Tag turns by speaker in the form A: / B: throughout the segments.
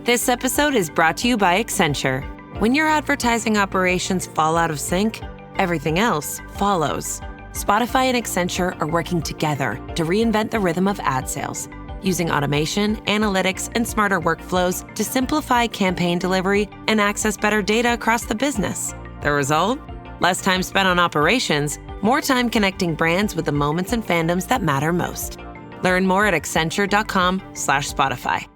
A: This episode is brought to you by Accenture. When your advertising operations fall out of sync, everything else follows. Spotify and Accenture are working together to reinvent the rhythm of ad sales, using automation, analytics, and smarter workflows to simplify campaign delivery and access better data across the business. The result? Less time spent on operations, more time connecting brands with the moments and fandoms that matter most. Learn more at accenture.com/Spotify.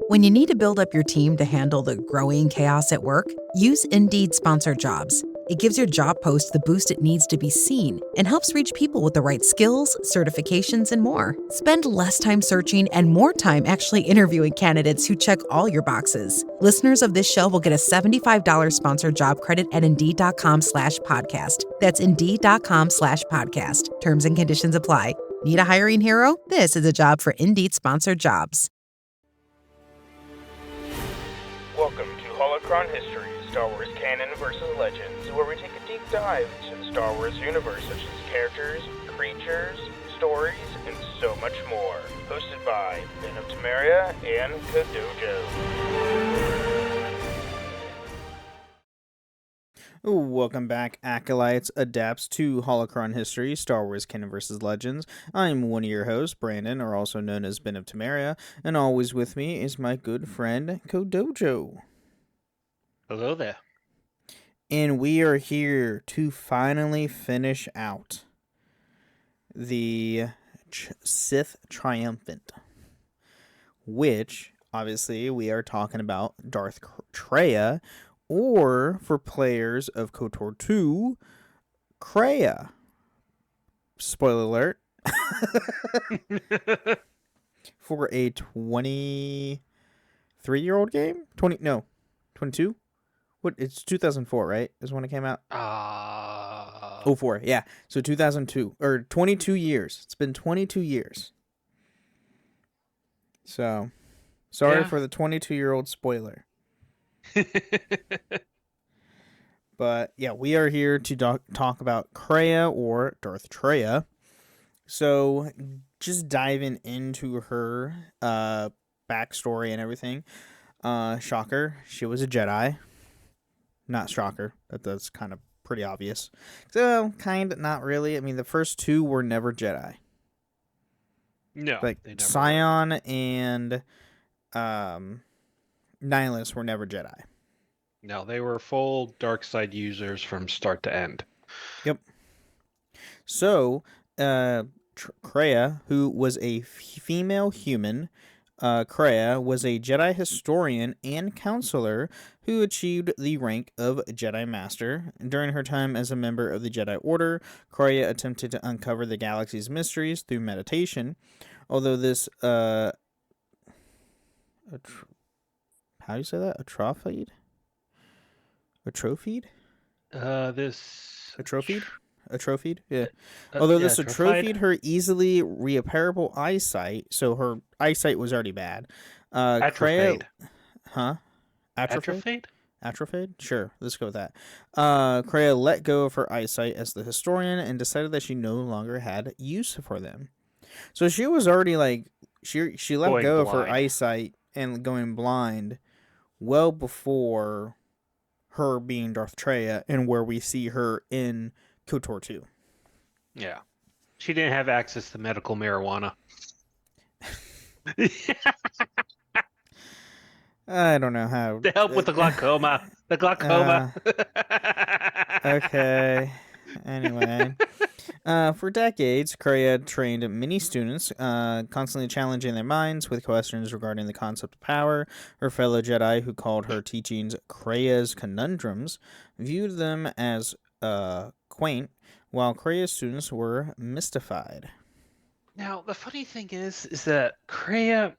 B: When you need to build up your team to handle the growing chaos at work, use Indeed Sponsored Jobs. It gives your job post the boost it needs to be seen and helps reach people with the right skills, certifications, and more. Spend less time searching and more time actually interviewing candidates who check all your boxes. Listeners of this show will get a $75 sponsored job credit at Indeed.com/podcast. That's Indeed.com/podcast. Terms and conditions apply. Need a hiring hero? This is a job for Indeed Sponsored Jobs.
C: Welcome to Holocron History, Star Wars Canon vs. Legends, where we take a deep dive into the Star Wars universe, such as characters, creatures, stories, and so much more. Hosted by Ben of Temeria and KOTOR II.
D: Welcome back, Acolytes Adapts to Holocron History, Star Wars Canon vs. Legends. I'm one of your hosts, Brandon, or also known as Ben of Temeria, and always with me is my good friend, KOTOR.
E: Hello there.
D: And we are here to finally finish out the Sith Triumvirate, which, obviously, we are talking about Darth Traya, or, for players of KOTOR II, Kreia. Spoiler alert. For a 23-year-old game? 22? What? It's 2004, right? Is when it came out? 04, yeah. So 2002, or 22 years. It's been 22 years. So, sorry for the 22-year-old spoiler. But yeah, we are here to talk about Kreia, or Darth Traya. So just diving into her backstory and everything. Shocker, she was a Jedi. Not shocker, that's kind of pretty obvious. So kind of not really. I mean, the first two were never Jedi.
E: No,
D: like
E: they never
D: Scion and Nihilus were never Jedi.
E: No, they were full dark side users from start to end.
D: Yep. So, Kreia, who was a female human, Kreia was a Jedi historian and counselor who achieved the rank of Jedi Master. During her time as a member of the Jedi Order, Kreia attempted to uncover the galaxy's mysteries through meditation. Although this, how do you say that? Atrophied? Atrophied? Atrophied? Yeah. Although this atrophied her easily repairable eyesight, so her eyesight was already bad.
E: Atrophied.
D: Atrophied? Atrophied? Sure, let's go with that. Kreia let go of her eyesight as the historian and decided that she no longer had use for them. So she was already like, she let go of her eyesight and going blind well before her being Darth Traya, and where we see her in KOTOR II.
E: Yeah. She didn't have access to medical marijuana.
D: I don't know how.
E: To help with the glaucoma. The glaucoma.
D: Okay. Anyway. For decades, Kreia trained many students, constantly challenging their minds with questions regarding the concept of power. Her fellow Jedi, who called her teachings Kreia's conundrums, viewed them as quaint, while Kreia's students were mystified.
E: Now, the funny thing is that Kreia,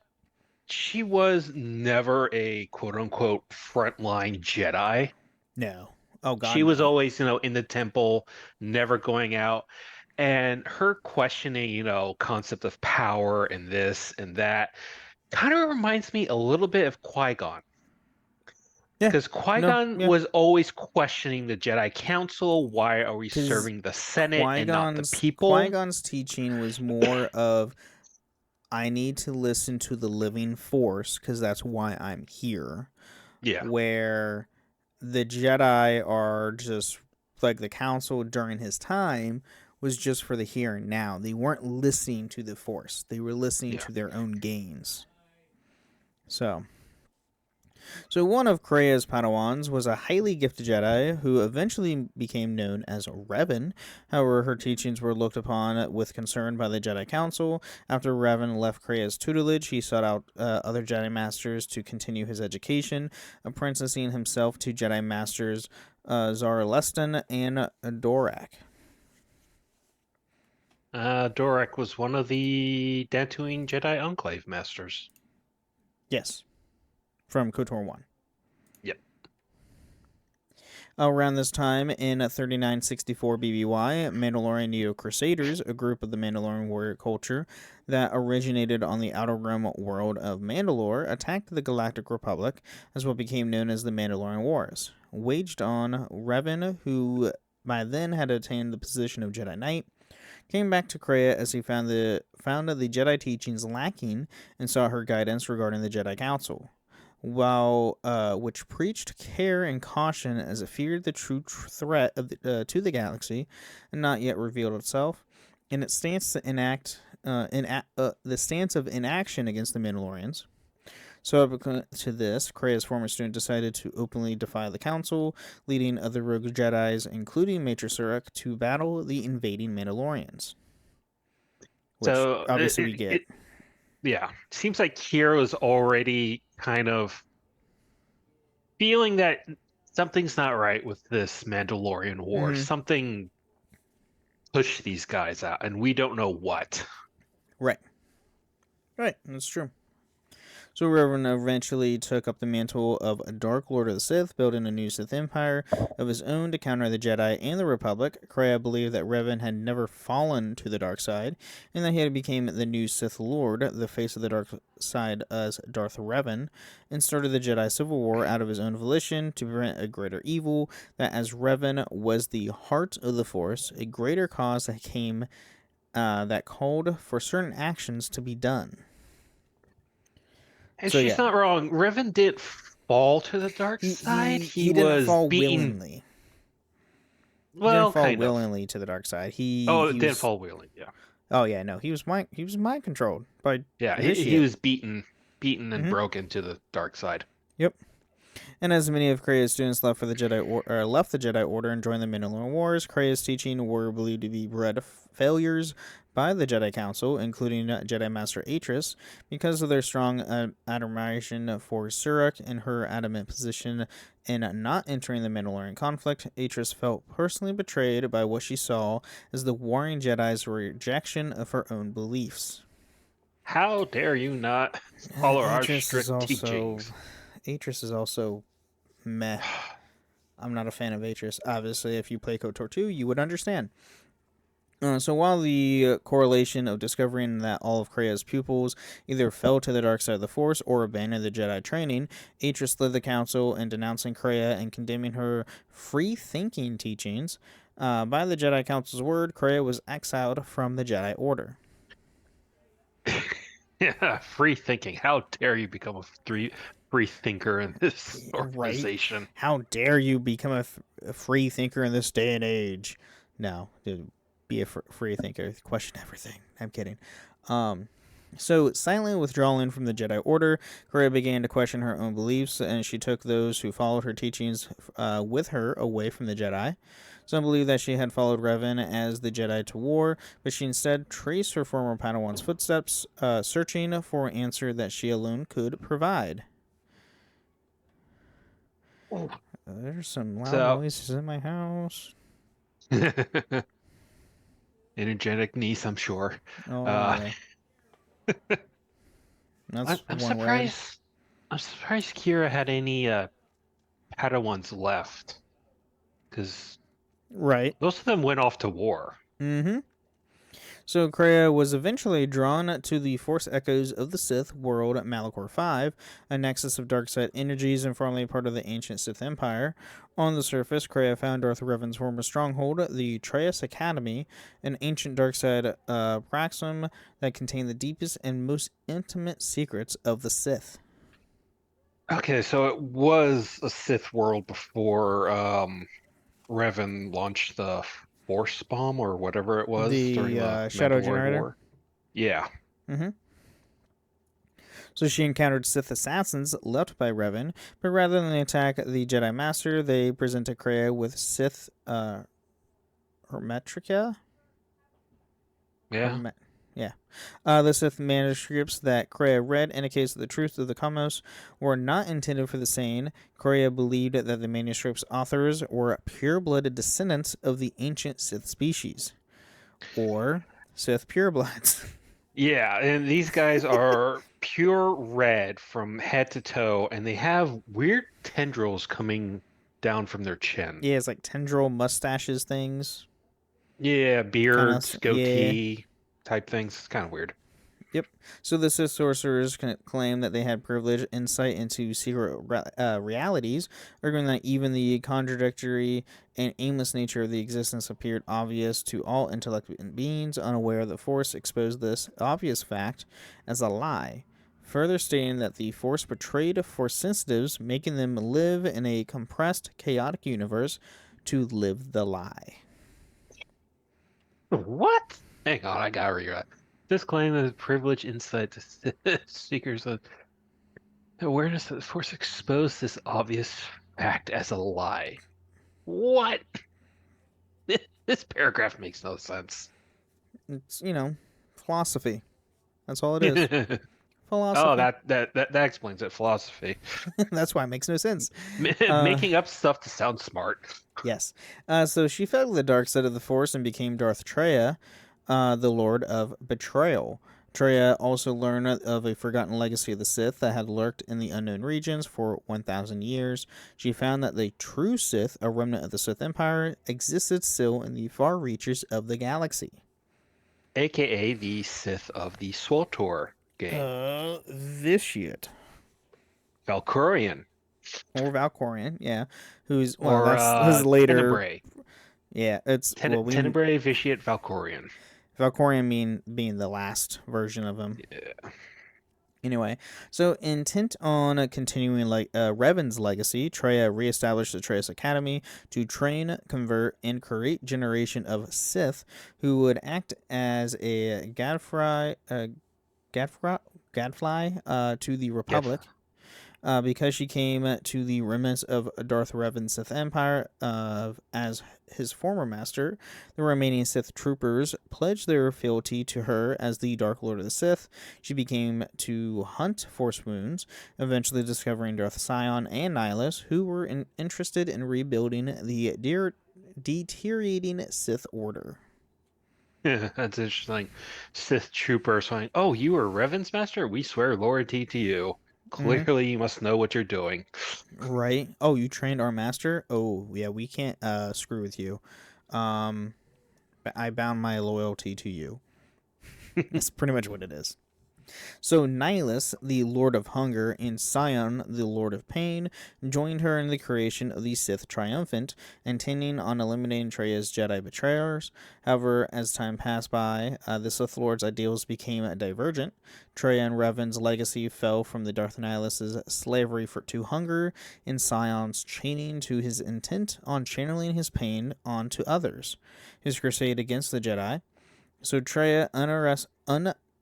E: she was never a quote-unquote frontline Jedi.
D: No. Oh, God.
E: She was always, in the temple, never going out. And her questioning, concept of power and this and that kind of reminds me a little bit of Qui-Gon.
D: Yeah.
E: Because Qui-Gon was always questioning the Jedi Council. Why are we serving the Senate and not the people?
D: Qui-Gon's teaching was more of I need to listen to the living force because that's why I'm here.
E: Yeah.
D: Where the Jedi are just like the council during his time was just for the here and now. They weren't listening to the force. They were listening
E: Yeah.
D: to their own gains. So one of Kreia's Padawans was a highly gifted Jedi who eventually became known as Revan. However, her teachings were looked upon with concern by the Jedi Council. After Revan left Kreia's tutelage, he sought out other Jedi Masters to continue his education, apprenticing himself to Jedi Masters Zara Leston and Dorak.
E: Dorak was one of the Dantooine Jedi Enclave Masters.
D: Yes, from KOTOR 1.
E: Yep.
D: Around this time, in 3964 BBY, Mandalorian Neo-Crusaders, a group of the Mandalorian warrior culture that originated on the Outer Rim world of Mandalore, attacked the Galactic Republic as what became known as the Mandalorian Wars, waged on Revan, who by then had attained the position of Jedi Knight, came back to Kreia as he found the Jedi teachings lacking and sought her guidance regarding the Jedi Council. Which preached care and caution as it feared the true threat of to the galaxy, and not yet revealed itself, in its stance to enact the stance of inaction against the Mandalorians. Subsequent to this, Kreia's former student decided to openly defy the Council, leading other rogue Jedis, including Maître Surik, to battle the invading Mandalorians. Which
E: So
D: obviously we get.
E: Yeah, seems like Kira's already kind of feeling that something's not right with this Mandalorian war.
D: Mhm.
E: Something pushed these guys out, and we don't know what.
D: Right, that's true. So Revan eventually took up the mantle of a Dark Lord of the Sith, building a new Sith Empire of his own to counter the Jedi and the Republic. Kreia believed that Revan had never fallen to the dark side, and that he had become the new Sith Lord, the face of the dark side as Darth Revan, and started the Jedi Civil War out of his own volition to prevent a greater evil, that as Revan was the heart of the Force, a greater cause that came that called for certain actions to be done.
E: And
D: So,
E: she's
D: yeah.
E: not wrong. Revan didn't fall to the dark side.
D: He
E: was
D: didn't fall
E: beaten.
D: willingly.
E: Well,
D: he didn't fall
E: kind
D: willingly to the dark side. He
E: didn't fall willingly. Yeah.
D: Oh yeah, no, he was mind controlled by
E: He was beaten and
D: Mhm.
E: broken to the dark side.
D: Yep. And as many of Kreia's students left the Jedi Order and joined the Mandalorian Wars, Kreia's teaching were believed to be red failures by the Jedi Council, including Jedi Master Atris, because of their strong admiration for Surik and her adamant position in not entering the Mandalorian conflict. Atris felt personally betrayed by what she saw as the warring Jedi's rejection of her own beliefs.
E: How dare you not follow our
D: Atris
E: strict teachings?
D: Atris is also meh. I'm not a fan of Atris. Obviously, if you play KOTOR 2, you would understand. So while the correlation of discovering that all of Kreia's pupils either fell to the dark side of the Force or abandoned the Jedi training, Atris led the Council in denouncing Kreia and condemning her free-thinking teachings. By the Jedi Council's word, Kreia was exiled from the Jedi Order.
E: Yeah, free thinking. How dare you become a free thinker in this organization?
D: Right? How dare you become a free thinker in this day and age? No, dude, be a free thinker. Question everything. I'm kidding. So, silently withdrawing from the Jedi Order, Kreia began to question her own beliefs, and she took those who followed her teachings with her away from the Jedi. Some believe that she had followed Revan as the Jedi to war, but she instead traced her former Padawan's footsteps, searching for an answer that she alone could provide. There's some loud noises in my house.
E: Energetic niece, I'm sure.
D: Oh, yeah.
E: I'm surprised. I'm surprised Kira had any Padawans left, because
D: right,
E: most of them went off to war.
D: Mm-hmm. So Kreia was eventually drawn to the Force echoes of the Sith world Malachor V, a nexus of dark side energies and formerly part of the ancient Sith Empire. On the surface, Kreia found Darth Revan's former stronghold, the Trias Academy, an ancient dark side praxum that contained the deepest and most intimate secrets of the Sith.
E: Okay, so it was a Sith world before Revan launched the Force Bomb or whatever it was during
D: The
E: the
D: Shadow
E: Mandalore
D: Generator.
E: War. Yeah.
D: Mm-hmm. So she encountered Sith assassins left by Revan, but rather than attack the Jedi Master, they presented Kreia with Sith Hermetrica.
E: Yeah.
D: Yeah. The Sith manuscripts that Kreia read indicates that the truth of the Cosmos were not intended for the sane. Kreia believed that the manuscripts' authors were pure-blooded descendants of the ancient Sith species, or Sith purebloods.
E: Yeah, and these guys are pure red from head to toe, and they have weird tendrils coming down from their chin.
D: Yeah, it's like tendril mustaches things.
E: Yeah,
D: Kind of,
E: beards,
D: yeah.
E: goatee type things. It's kind of weird.
D: Yep. So the Sith sorcerers claim that they had privileged insight into secret realities, arguing that even the contradictory and aimless nature of the existence appeared obvious to all intelligent beings unaware of the Force exposed this obvious fact as a lie, further stating that the Force betrayed Force sensitives, making them live in a compressed, chaotic universe to live the lie.
E: What? Hang on, I gotta read that. This claim is privileged insight to seekers of awareness that the Force exposed this obvious fact as a lie. What? This paragraph makes no sense.
D: It's, philosophy. That's all it is. Philosophy.
E: Oh, that explains it. Philosophy.
D: That's why it makes no sense.
E: Making up stuff to sound smart.
D: Yes. So she fell to the dark side of the Force and became Darth Traya, the Lord of Betrayal. Traya also learned of a forgotten legacy of the Sith that had lurked in the unknown regions for 1,000 years. She found that the true Sith, a remnant of the Sith Empire, existed still in the far reaches of the galaxy.
E: AKA the Sith of the SWTOR game.
D: Vitiate.
E: Valkorian.
D: Or Valkorian, yeah. Who's,
E: Or
D: his later...
E: Tenebrae.
D: Yeah, it's...
E: Tenebrae Vitiate Valkorian.
D: Valkorian being the last version of him.
E: Yeah.
D: Anyway, so intent on continuing Revan's legacy, Traya reestablished the Trias Academy to train, convert, and create generation of Sith who would act as a gadfly to the Republic. Because she came to the remnants of Darth Revan's Sith Empire as his former master, the remaining Sith troopers pledged their fealty to her as the Dark Lord of the Sith. She became to hunt Force wounds, eventually discovering Darth Sion and Nihilus, who were interested in rebuilding the deteriorating Sith Order.
E: Yeah, that's interesting. Sith trooper saying, "Oh, you are Revan's master? We swear loyalty to you. Clearly, you must know what you're doing."
D: Right. Oh, you trained our master? Oh, yeah, we can't screw with you. I bound my loyalty to you. That's pretty much what it is. So Nihilus, the Lord of Hunger, and Sion, the Lord of Pain, joined her in the creation of the Sith Triumvirate, intending on eliminating Traya's Jedi betrayers. However, as time passed by, the Sith Lord's ideals became divergent. Traya and Revan's legacy fell from the Darth Nihilus's slavery to hunger, and Sion's chaining to his intent on channeling his pain onto others. His crusade against the Jedi. So Traya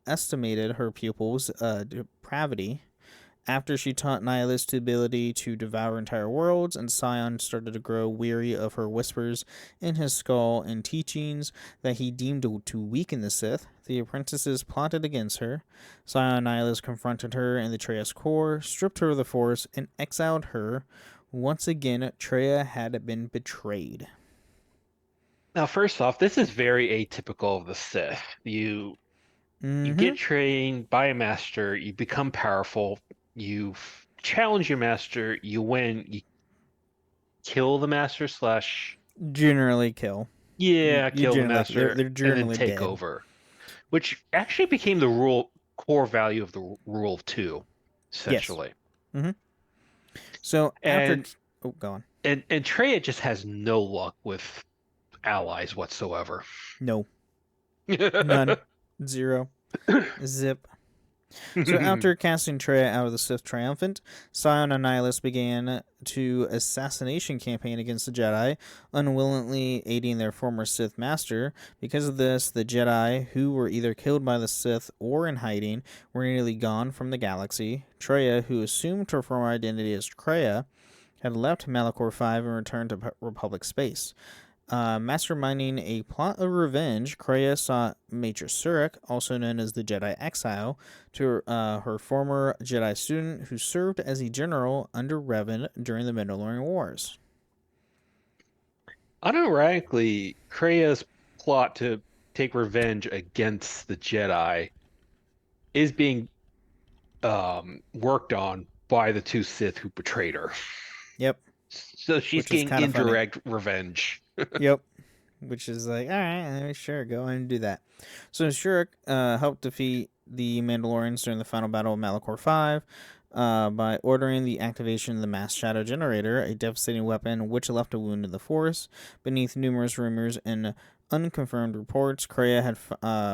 D: estimated her pupil's depravity after she taught Nihilus the ability to devour entire worlds, and Sion started to grow weary of her whispers in his skull and teachings that he deemed to weaken the Sith. The apprentices plotted against her. Sion and Nihilus confronted her in the Trias core, stripped her of the Force, and exiled her. Once again, Traya had been betrayed.
E: Now, first off, this is very atypical of the Sith. You get trained by a master, you become powerful, you challenge your master, you win, you kill the master /
D: generally kill.
E: kill the master,
D: they're generally
E: and then take
D: dead.
E: over. which actually became the core value of the rule of two,
D: Yes.
E: essentially.
D: Mm-hmm. So after,
E: And
D: go on.
E: and Traya just has no luck with allies whatsoever.
D: No, none, zero, zip. So after casting Traya out of the Sith Triumvirate, Scion and Nihilus began to assassination campaign against the Jedi, unwillingly aiding their former Sith master. Because of this, the Jedi, who were either killed by the Sith or in hiding, were nearly gone from the galaxy. Traya, who assumed her former identity as Kreia, had left Malachor 5 and returned to Republic space. Masterminding a plot of revenge, Kreia sought Major Surik, also known as the Jedi Exile, to her former Jedi student who served as a general under Revan during the Mandalorian Wars.
E: Unironically, Kreia's plot to take revenge against the Jedi is being worked on by the two Sith who betrayed her.
D: Yep.
E: So she's
D: Which is
E: getting
D: kind of funny.
E: indirect revenge.
D: Yep. Which is like, all right, sure, go ahead and do that. So Shurik helped defeat the Mandalorians during the final battle of Malachor 5 by ordering the activation of the Mass Shadow Generator, a devastating weapon which left a wound in the Force. Beneath numerous rumors and unconfirmed reports, Kreia had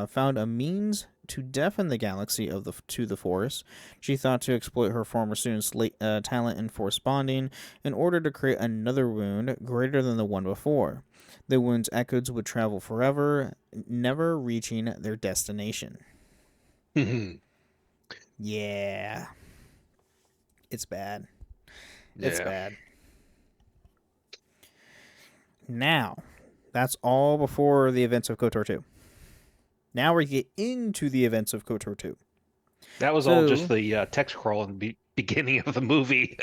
D: found a means to deafen the galaxy to the Force. She thought to exploit her former student's talent in Force bonding in order to create another wound greater than the one before. The wound's echoes would travel forever, never reaching their destination. Yeah. It's bad. It's bad. Now, that's all before the events of KOTOR II. Now we get into the events of KOTOR II.
E: That was all just the text crawl in the beginning of the movie.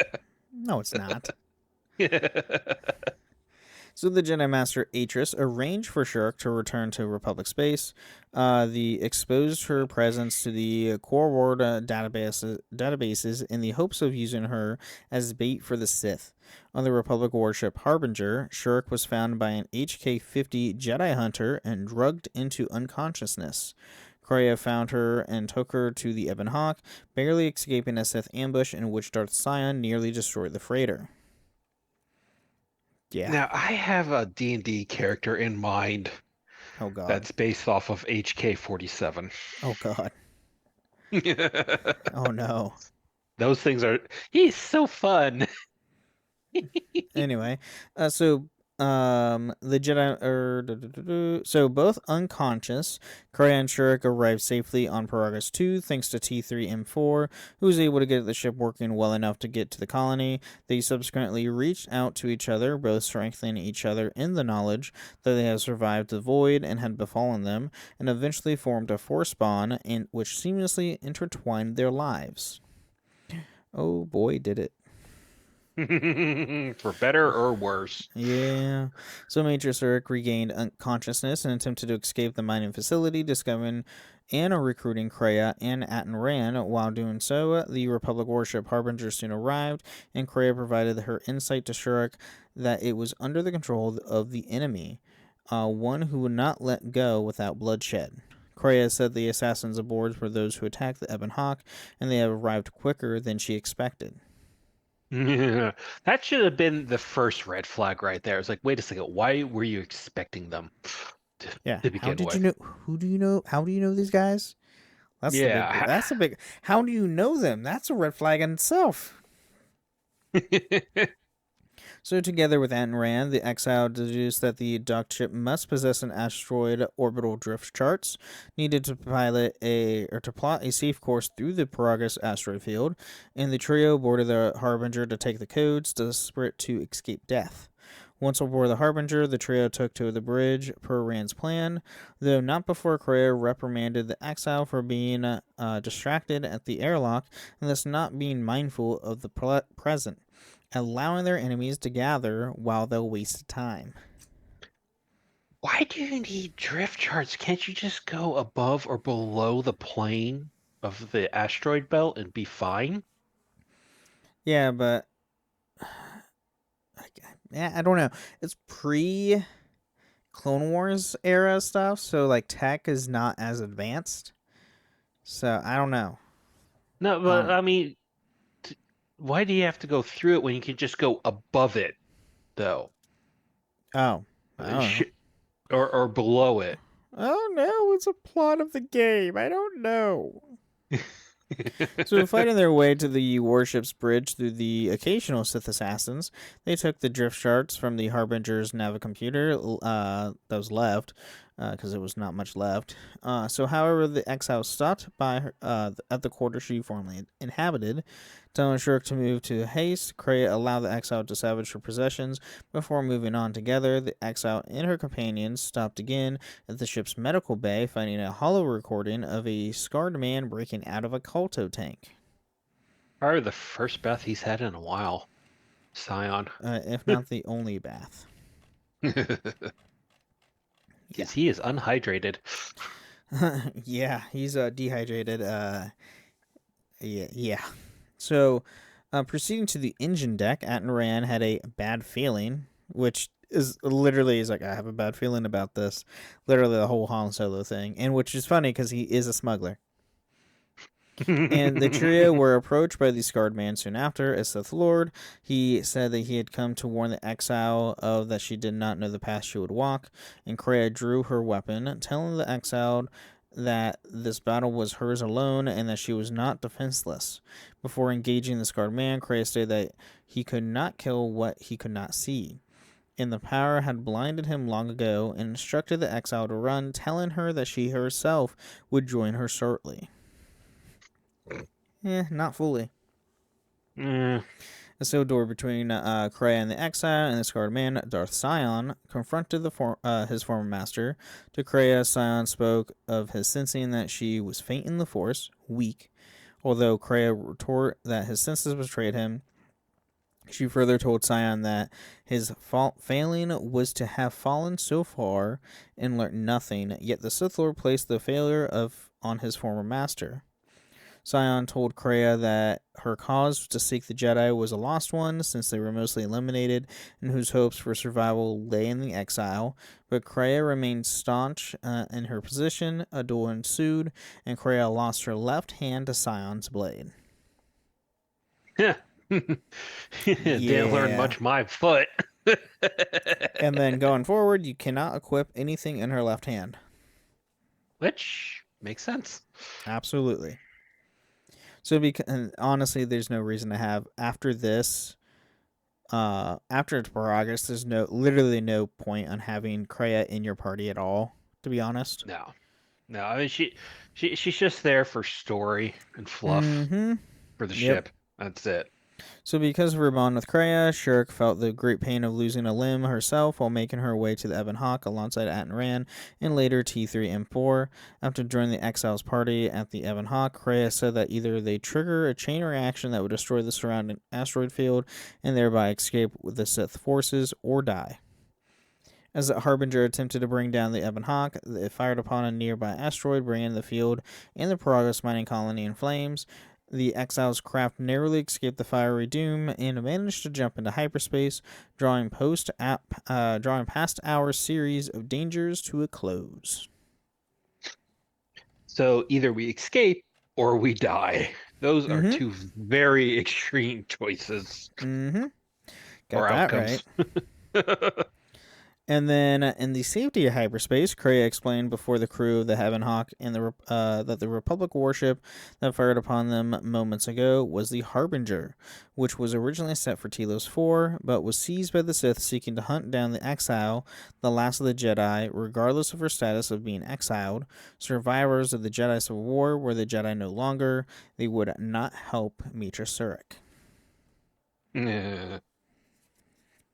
D: No, it's not. So the Jedi Master Atris arranged for Shirk to return to Republic space. The exposed her presence to the Core Ward databases in the hopes of using her as bait for the Sith. On the Republic warship Harbinger, Shirk was found by an HK-50 Jedi hunter and drugged into unconsciousness. Kreia found her and took her to the Ebon Hawk, barely escaping a Sith ambush in which Darth Sion nearly destroyed the freighter. Yeah.
E: Now, I have a D&D character in mind.
D: Oh, God.
E: That's based off of HK-47.
D: Oh, God. Oh, no.
E: Those things are... He's so fun.
D: Anyway, the Jedi so both unconscious, Kreia and Shurik arrived safely on Paragus 2 thanks to T3M4, who was able to get the ship working well enough to get to the colony. They subsequently reached out to each other, both strengthening each other in the knowledge that they had survived the void and had befallen them, and eventually formed a Force bond in which seamlessly intertwined their lives. Oh boy, did it.
E: For better or worse.
D: Yeah. So Major Surik regained consciousness and attempted to escape the mining facility, discovering and recruiting Kreia and Atten Rand. While doing so, the Republic warship Harbinger soon arrived, and Kreia provided her insight to Surik that it was under the control of the enemy, one who would not let go without bloodshed. Kreia said the assassins aboard were those who attacked the Ebon Hawk, and they have arrived quicker than she expected.
E: That should have been the first red flag right there. It's like, wait a second, why were you expecting them
D: Yeah.
E: to begin
D: How did
E: with?
D: you know? Who do you know? How do you know these guys? That's a big. How do you know them? That's a red flag in itself. So together with Atten Rand, the Exile deduced that the docked ship must possess an asteroid orbital drift charts needed to plot a safe course through the Paragus asteroid field, and the trio boarded the Harbinger to take the codes, desperate to escape death. Once aboard the Harbinger, the trio took to the bridge per Rand's plan, though not before Kreia reprimanded the Exile for being distracted at the airlock and thus not being mindful of the present, allowing their enemies to gather while they'll waste time.
E: Why do you need drift charts? Can't you just go above or below the plane of the asteroid belt and be fine?
D: Yeah, but I don't know. It's pre-cloud Clone Wars era stuff, so like tech is not as advanced. So I don't know.
E: No, but I mean, why do you have to go through it when you can just go above it, though?
D: Oh, I
E: Uh,
D: don't
E: sh-
D: know.
E: or below it?
D: Oh no, it's a plot of the game. I don't know. So, fighting their way to the warship's bridge through the occasional Sith assassins, they took the drift charts from the Harbinger's navicomputer that was left, because there was not much left. However, the exiles stopped by at the quarter she formerly inhabited, telling Shirk to move to haste. Kreia allowed the exile to salvage her possessions before moving on together. The exile and her companions stopped again at the ship's medical bay, finding a hollow recording of a scarred man breaking out of a Kolto tank.
E: Probably the first bath he's had in a while. Scion.
D: If not the only bath.
E: Because he is unhydrated.
D: Yeah, he's dehydrated. Yeah. So, proceeding to the engine deck, Atran had a bad feeling, which is literally like, I have a bad feeling about this. Literally the whole Han Solo thing, and which is funny because he is a smuggler. And the trio were approached by the scarred man soon after, a Sith Lord. He said that he had come to warn the exile of that she did not know the path she would walk, and Kreia drew her weapon, telling the exiled that this battle was hers alone and that she was not defenseless. Before engaging the scarred man, Kreia stated that he could not kill what he could not see. And the power had blinded him long ago, and instructed the exile to run, telling her that she herself would join her shortly. Not fully.
E: Mm.
D: The sealed door between Kreia and the exile and the scarred man, Darth Sion, confronted his former master. To Kreia, Sion spoke of his sensing that she was faint in the Force, weak. Although Kreia retorted that his senses betrayed him, she further told Sion that his failing was to have fallen so far and learnt nothing, yet the Sith Lord placed the failure on his former master. Sion told Kreia that her cause to seek the Jedi was a lost one, since they were mostly eliminated, and whose hopes for survival lay in the exile. But Kreia remained staunch in her position. A duel ensued, and Kreia lost her left hand to Sion's blade.
E: Didn't learn much my foot.
D: And then going forward, you cannot equip anything in her left hand.
E: Which makes sense.
D: Absolutely. So, and honestly, there's no reason to have after this. After its progress, there's literally no point on having Kreia in your party at all. To be honest,
E: No. I mean, she's just there for story and fluff for the ship. That's it.
D: So, because of her bond with Kreia, Shirk felt the great pain of losing a limb herself while making her way to the Ebon Hawk alongside Atran and later T3M4. After joining the Exiles party at the Ebon Hawk, Kreia said that either they trigger a chain reaction that would destroy the surrounding asteroid field and thereby escape with the Sith forces or die. As the Harbinger attempted to bring down the Ebon Hawk, it fired upon a nearby asteroid, bringing the field and the Progress mining colony in flames. The Exiles' craft narrowly escaped the fiery doom and managed to jump into hyperspace, drawing past our series of dangers to a close.
E: So either we escape or we die. Those are two very extreme choices.
D: Got
E: or
D: that
E: outcomes.
D: Right. And then in the safety of hyperspace, Kreia explained before the crew of the Ebon Hawk and that the Republic warship that fired upon them moments ago was the Harbinger, which was originally set for Telos 4, but was seized by the Sith seeking to hunt down the Exile, the last of the Jedi, regardless of her status of being exiled. Survivors of the Jedi Civil War were the Jedi no longer. They would not help Mitra Surik.
E: Yeah.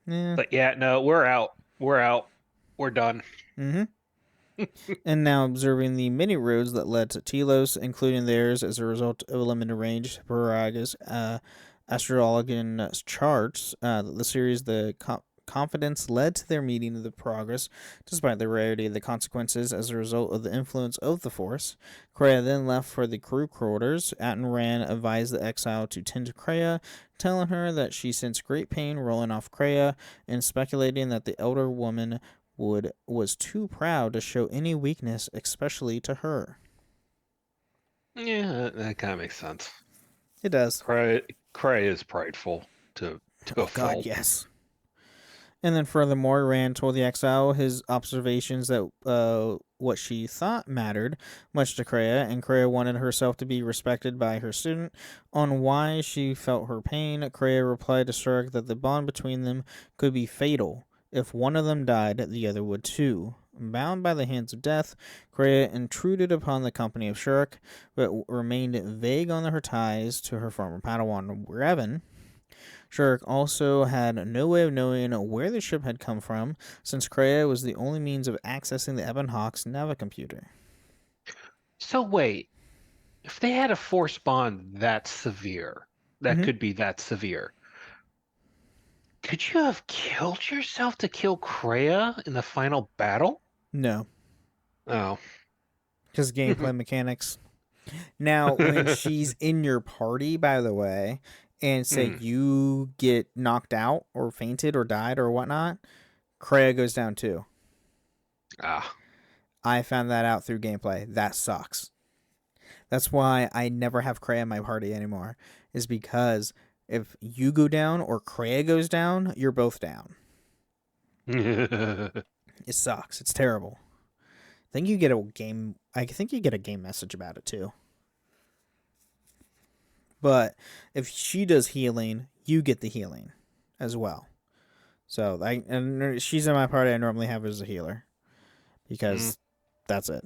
D: Yeah.
E: But yeah, no, we're out. We're done.
D: And now observing the many roads that led to Telos, including theirs as a result of a limited range Paraga's astrologian charts, the series, the confidence led to their meeting of the Progress, despite the rarity of the consequences as a result of the influence of the Force. Kreia then left for the crew quarters. Atran advised the exile to tend to Kreia, telling her that she sensed great pain rolling off Kreia, and speculating that the elder woman was too proud to show any weakness, especially to her.
E: Yeah, that kind of makes sense.
D: It does.
E: Kreia is prideful to a
D: Oh God,
E: fault.
D: yes. And then furthermore, Rand told the exile his observations that what she thought mattered much to Kreia, and Kreia wanted herself to be respected by her student. On why she felt her pain, Kreia replied to Shirk that the bond between them could be fatal. If one of them died, the other would too. Bound by the hands of death, Kreia intruded upon the company of Shirk, but remained vague on her ties to her former Padawan Revan. Shirk also had no way of knowing where the ship had come from, since Kreia was the only means of accessing the Ebon Hawk's navicomputer.
E: So wait, if they had a force bond that severe, that
D: Mm-hmm.
E: could be that severe, could you have killed yourself to kill Kreia in the final battle?
D: No,
E: Oh.
D: because gameplay mechanics. Now, when she's in your party, by the way, and say
E: Hmm.
D: you get knocked out or fainted or died or whatnot, Kreia goes down too.
E: Ah.
D: I found that out through gameplay. That sucks. That's why I never have Kreia in my party anymore, is because if you go down or Kreia goes down, you're both down. It sucks. It's terrible. I think you get a game message about it too. But if she does healing, you get the healing as well. So and she's in my party. I normally have her as a healer because that's it.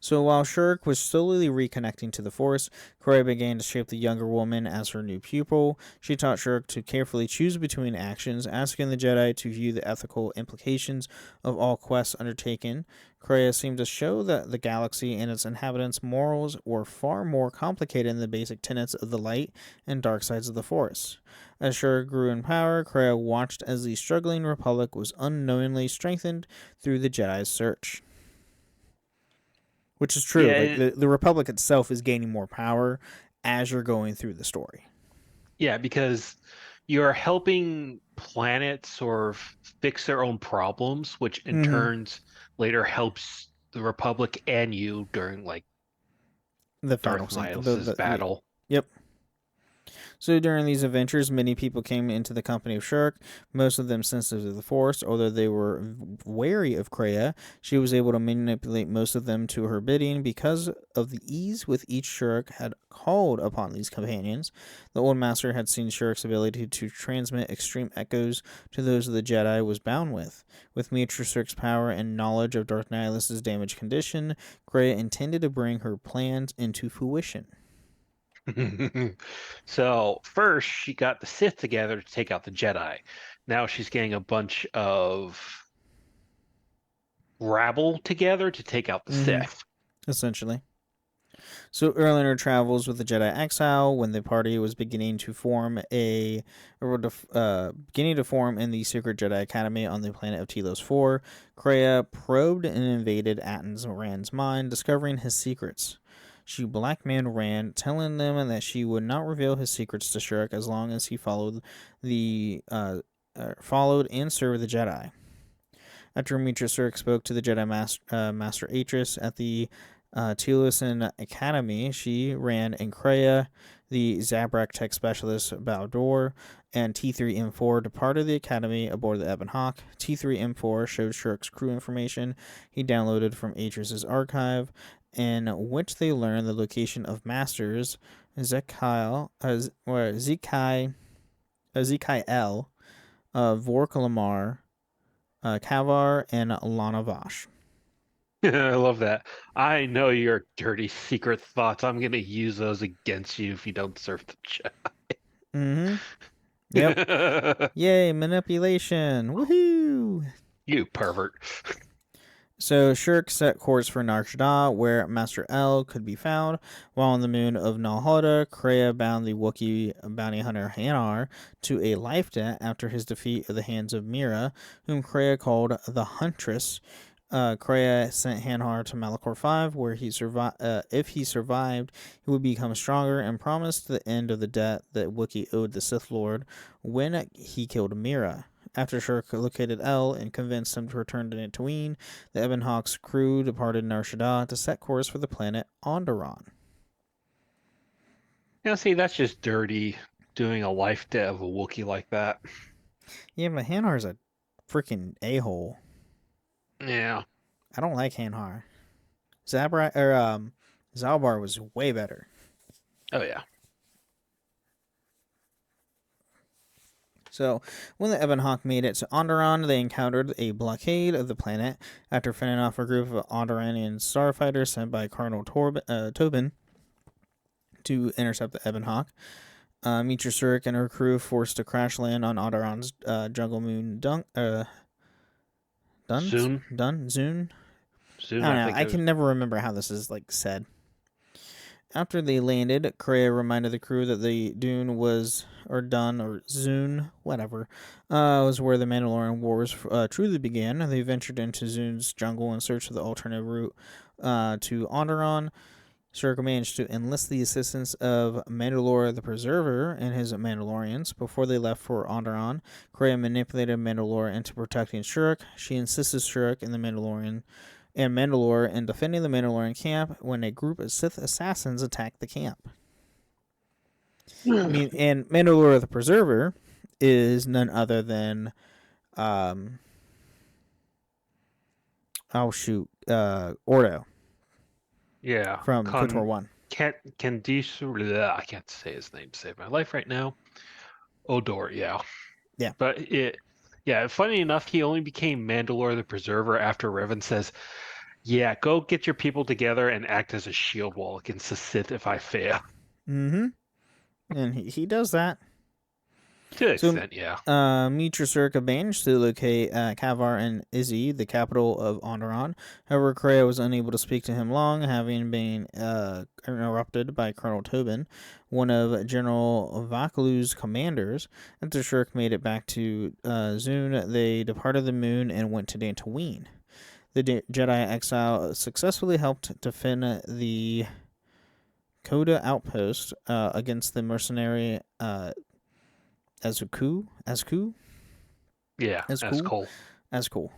D: So while Shirk was slowly reconnecting to the Force, Kreia began to shape the younger woman as her new pupil. She taught Shirk to carefully choose between actions, asking the Jedi to view the ethical implications of all quests undertaken. Kreia seemed to show that the galaxy and its inhabitants' morals were far more complicated than the basic tenets of the light and dark sides of the Force. As Shirk grew in power, Kreia watched as the struggling Republic was unknowingly strengthened through the Jedi's search. Which is true. Like
E: Yeah,
D: the Republic itself is gaining more power as you're going through the story.
E: yeah, because you're helping planets sort of fix their own problems, which in
D: Mm-hmm.
E: turns later helps the Republic and you during like
D: The final
E: Darth
D: scene.
E: Nihilus battle.
D: Yep. So during these adventures, many people came into the company of Shirk, most of them sensitive to the Force. Although they were wary of Kreia, she was able to manipulate most of them to her bidding because of the ease with each Shirk had called upon these companions. The Old Master had seen Shirk's ability to transmit extreme echoes to those of the Jedi was bound with. With Mitra Shirk's power and knowledge of Darth Nihilus' damaged condition, Kreia intended to bring her plans into fruition.
E: So first she got the Sith together to take out the Jedi. Now she's getting a bunch of rabble together to take out the
D: Mm-hmm.
E: Sith.
D: Essentially. So early in her travels with the Jedi Exile, when the party was beginning to form in the secret Jedi Academy on the planet of Telos 4, Kreia probed and invaded Atton's Rand's mind, discovering his secrets. She blackmailed Rand, telling them that she would not reveal his secrets to Shirk as long as he followed and served the Jedi. After Mitra Shirk spoke to the Jedi Master Atris at the Telusan Academy, she, Rand, and Kreia, the Zabrak tech specialist Baldur, and T3M4 departed the Academy aboard the Ebon Hawk. T3M4 showed Shirk's crew information he downloaded from Atris's archive, in which they learned the location of Masters Zikael, Vorkalamar, Kavar, and Lana Vosh.
E: I love that. I know your dirty secret thoughts. I'm going to use those against you if you don't serve the
D: Mm-hmm. Yep.
E: Jedi.
D: Yay, manipulation. Woohoo!
E: You pervert.
D: So Shirk set course for Nar Shaddaa, where Master L could be found. While on the moon of Nalhoda, Kreia bound the Wookiee bounty hunter Hanar to a life debt after his defeat at the hands of Mira, whom Kreia called the Huntress. Kreia sent Hanar to Malachor 5, where if he survived, he would become stronger, and promised the end of the debt that Wookiee owed the Sith Lord when he killed Mira. After Shirk located El and convinced him to return to Tatooine, the Ebon Hawk's crew departed Nar Shaddaa to set course for the planet Onderon.
E: See, that's just dirty, doing a life debt of a Wookiee like that.
D: Yeah, but Hanhar's a freaking a-hole.
E: Yeah.
D: I don't like Hanhar. Zalbar was way better.
E: Oh, yeah.
D: So, when the Ebon Hawk made it to Onderon, they encountered a blockade of the planet after fending off a group of Onderonian starfighters sent by Colonel Tobin to intercept the Ebon Hawk. Mitra Surik and her crew forced to crash land on Onderon's jungle moon Zune. I don't know. I can never remember how this is said. After they landed, Kreia reminded the crew that the Dune was, or Dun, or Zune, whatever, was where the Mandalorian Wars truly began. They ventured into Zune's jungle in search of the alternate route to Onderon. Surik managed to enlist the assistance of Mandalore the Preserver and his Mandalorians. Before they left for Onderon, Kreia manipulated Mandalore into protecting Surik. She insisted Surik and Mandalore in defending the Mandalorian camp when a group of Sith assassins attacked the camp. And Mandalore the Preserver is none other than Ordo.
E: Yeah.
D: From KOTOR 1.
E: Candice, I can't say his name to save my life right now. Odor, yeah.
D: Yeah.
E: But funny enough, he only became Mandalore the Preserver after Revan says, yeah, go get your people together and act as a shield wall against the Sith if I fail.
D: Mm-hmm. And he does that.
E: To an extent, yeah.
D: Mitra Surik managed to locate Kavar and Izzy, the capital of Onderon. However, Kreia was unable to speak to him long, having been interrupted by Colonel Tobin, one of General Vaklu's commanders. After Surik made it back to Zune, they departed the moon and went to Tatooine. The Jedi exile successfully helped defend the Coda outpost against the mercenary Azku?
E: Yeah,
D: Azku.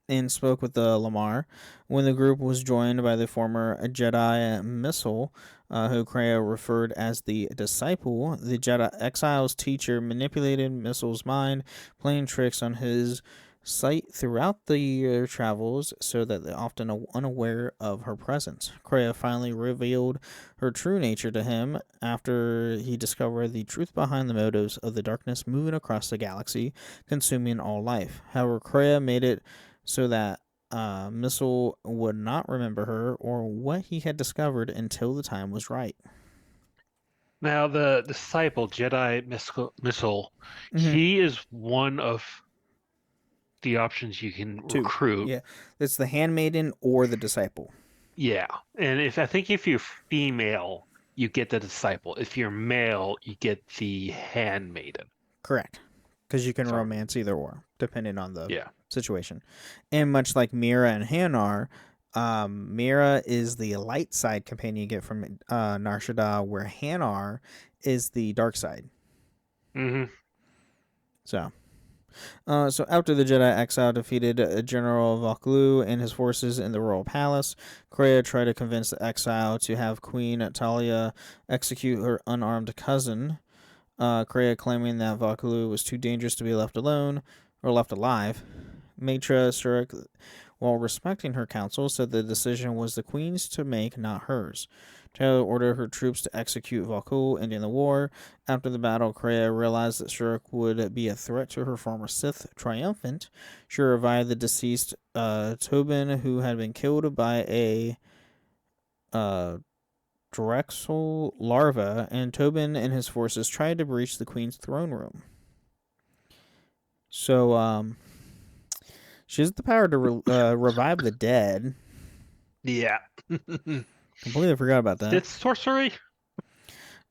D: And spoke with the Lamar. When the group was joined by the former Jedi Missile, who Kreia referred as the Disciple, the Jedi exile's teacher manipulated Missile's mind, playing tricks on his sight throughout their travels so that they're often unaware of her presence. Kreia finally revealed her true nature to him after he discovered the truth behind the motives of the darkness moving across the galaxy, consuming all life. However, Kreia made it so that Missile would not remember her or what he had discovered until the time was right.
E: Now, the Disciple, Jedi Missile, he is one of the options you can recruit.
D: Yeah, it's the handmaiden or the disciple.
E: Yeah, and if you're female, you get the disciple. If you're male, you get the handmaiden.
D: Correct, because you can romance either or, depending on the situation. And much like Mira and Hanar, Mira is the light side companion you get from Nar Shaddaa, where Hanar is the dark side.
E: Mm-hmm.
D: So after the Jedi exile defeated General Vaklu and his forces in the royal palace, Kreia tried to convince the exile to have Queen Talia execute her unarmed cousin. Kreia claiming that Vaklu was too dangerous to be left alone or left alive. Mitra Surik, while respecting her counsel, said the decision was the Queen's to make, not hers. Talia ordered her troops to execute Vakul, ending the war. After the battle, Kreia realized that Surik would be a threat to her former Sith Triumvirate. She revived the deceased Tobin, who had been killed by a Drexel larva, and Tobin and his forces tried to breach the Queen's throne room. So, she has the power to revive the dead.
E: Yeah.
D: Completely forgot about that.
E: It's sorcery.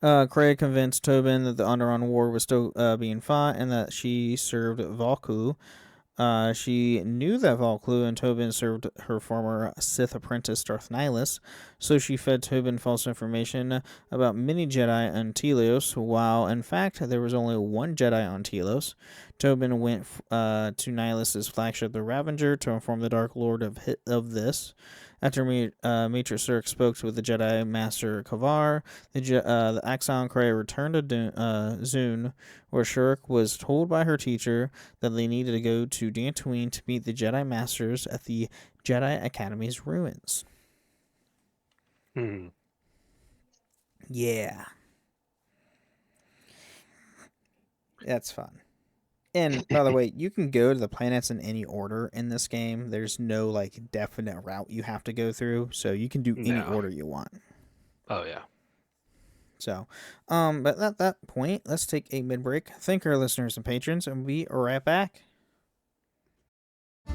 D: Kreia convinced Tobin that the Onderon War was still being fought and that she served Valku. She knew that Valklu and Tobin served her former Sith apprentice Darth Nihilus, so she fed Tobin false information about many Jedi on Telos, while in fact there was only one Jedi on Telos. Tobin went to Nihilus's flagship, the Ravager, to inform the Dark Lord of this. After Matrix Cirque spoke with the Jedi Master Kavar, the Axon Kreia returned to Zune, where Shirk was told by her teacher that they needed to go to Dantooine to meet the Jedi Masters at the Jedi Academy's ruins. Yeah. That's fun. And by the way, you can go to the planets in any order in this game. There's no like definite route you have to go through, so you can do any order you want.
E: Oh yeah.
D: So, but at that point, let's take a mid-break, thank our listeners and patrons, and we are right back.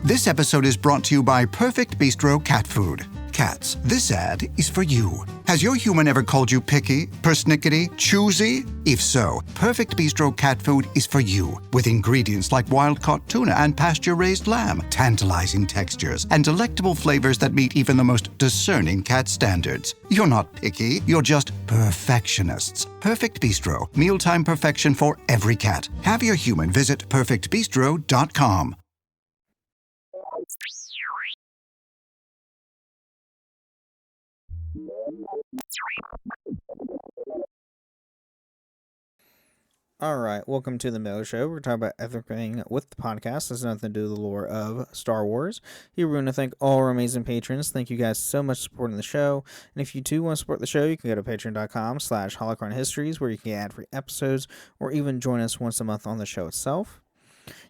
F: This episode is brought to you by Perfect Bistro Cat Food. Cats, this ad is for you. Has your human ever called you picky, persnickety, choosy? If so, Perfect Bistro Cat Food is for you. With ingredients like wild-caught tuna and pasture-raised lamb, tantalizing textures, and delectable flavors that meet even the most discerning cat standards. You're not picky, you're just perfectionists. Perfect Bistro, mealtime perfection for every cat. Have your human visit perfectbistro.com.
D: All right, welcome to the Miller Show. We're talking about everything with the podcast. Has nothing to do with the lore of Star Wars. Here we want to thank all our amazing patrons. Thank you guys so much for supporting the show. And if you too want to support the show, you can go to patreon.com/holocronhistories, where you can get ad-free episodes or even join us once a month on the show itself.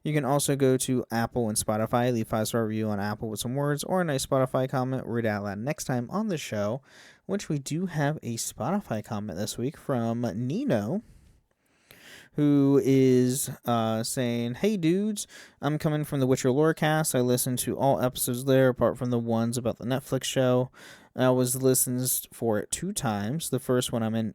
D: You can also go to Apple and Spotify, leave 5-star review on Apple with some words or a nice Spotify comment. Read out loud next time on the show, which we do have a Spotify comment this week from Nino, who is saying, "Hey dudes, I'm coming from the Witcher Lorecast. I listened to all episodes there apart from the ones about the Netflix show. I was listening for it 2 times. The first when I'm in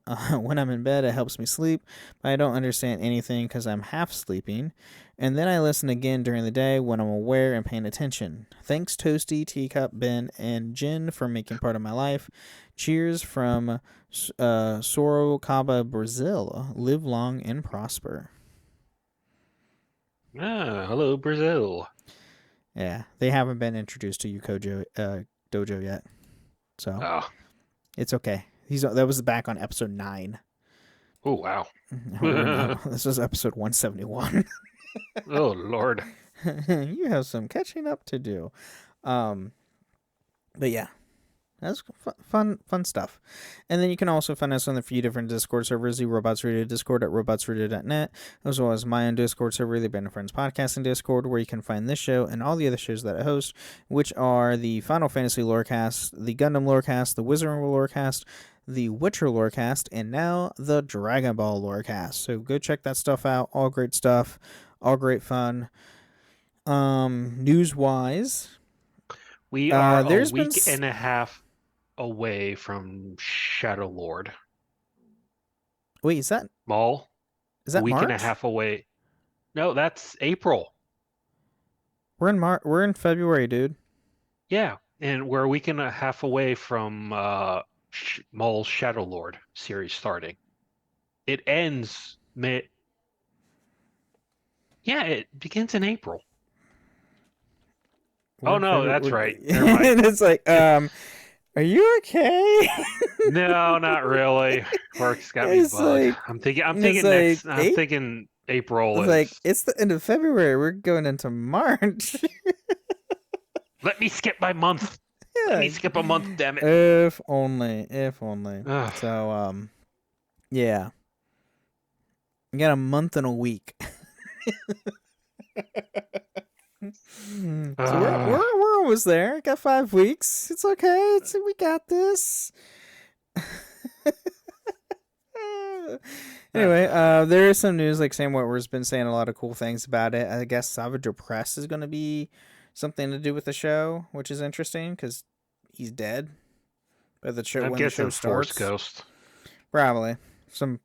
D: bed, it helps me sleep, but I don't understand anything because I'm half sleeping. And then I listen again during the day when I'm aware and paying attention. Thanks Toasty, Teacup, Ben, and Jen for making part of my life. Cheers from Sorocaba, Brazil. Live long and prosper."
E: Hello, Brazil.
D: Yeah, they haven't been introduced to Yukojo Dojo yet, so it's okay. That was back on episode 9.
E: Oh wow.
D: This was episode 171.
E: Oh Lord.
D: You have some catching up to do. But yeah. That's fun stuff. And then you can also find us on a few different Discord servers, the Robots Radio Discord at robotsradio.net, as well as my own Discord server, the Band of Friends Podcasting Discord, where you can find this show and all the other shows that I host, which are the Final Fantasy Lorecast, the Gundam Lorecast, the Wizarding Lorecast, the Witcher Lorecast, and now the Dragon Ball Lorecast. So go check that stuff out. All great stuff. All great fun. News-wise,
E: we are
D: there's
E: a week and a half away from Shadow Lord.
D: Wait, is that
E: Maul?
D: Is that
E: a week
D: March?
E: And a half away. No, that's April.
D: We're in February, dude.
E: Yeah, and we're a week and a half away from Maul's Shadow Lord series starting. It ends May. Yeah, it begins in April. That's right. Never mind.
D: And it's like, are you okay?
E: No, not really. Work's got me bugged.
D: Like,
E: I'm thinking April is
D: like, it's the end of February. We're going into March.
E: Let me skip my month.
D: Yeah.
E: Let me skip a month, damn it.
D: If only.
E: Ugh.
D: So, yeah. We got a month and a week. So we're almost there. Got 5 weeks. It's okay. We got this. Anyway, there is some news. Like Sam Witwer's been saying a lot of cool things about it. I guess Salvador Press is going to be something to do with the show, which is interesting because he's dead. But the show
E: I'm
D: when the
E: guessing
D: show starts,
E: Force Ghost.
D: Probably some,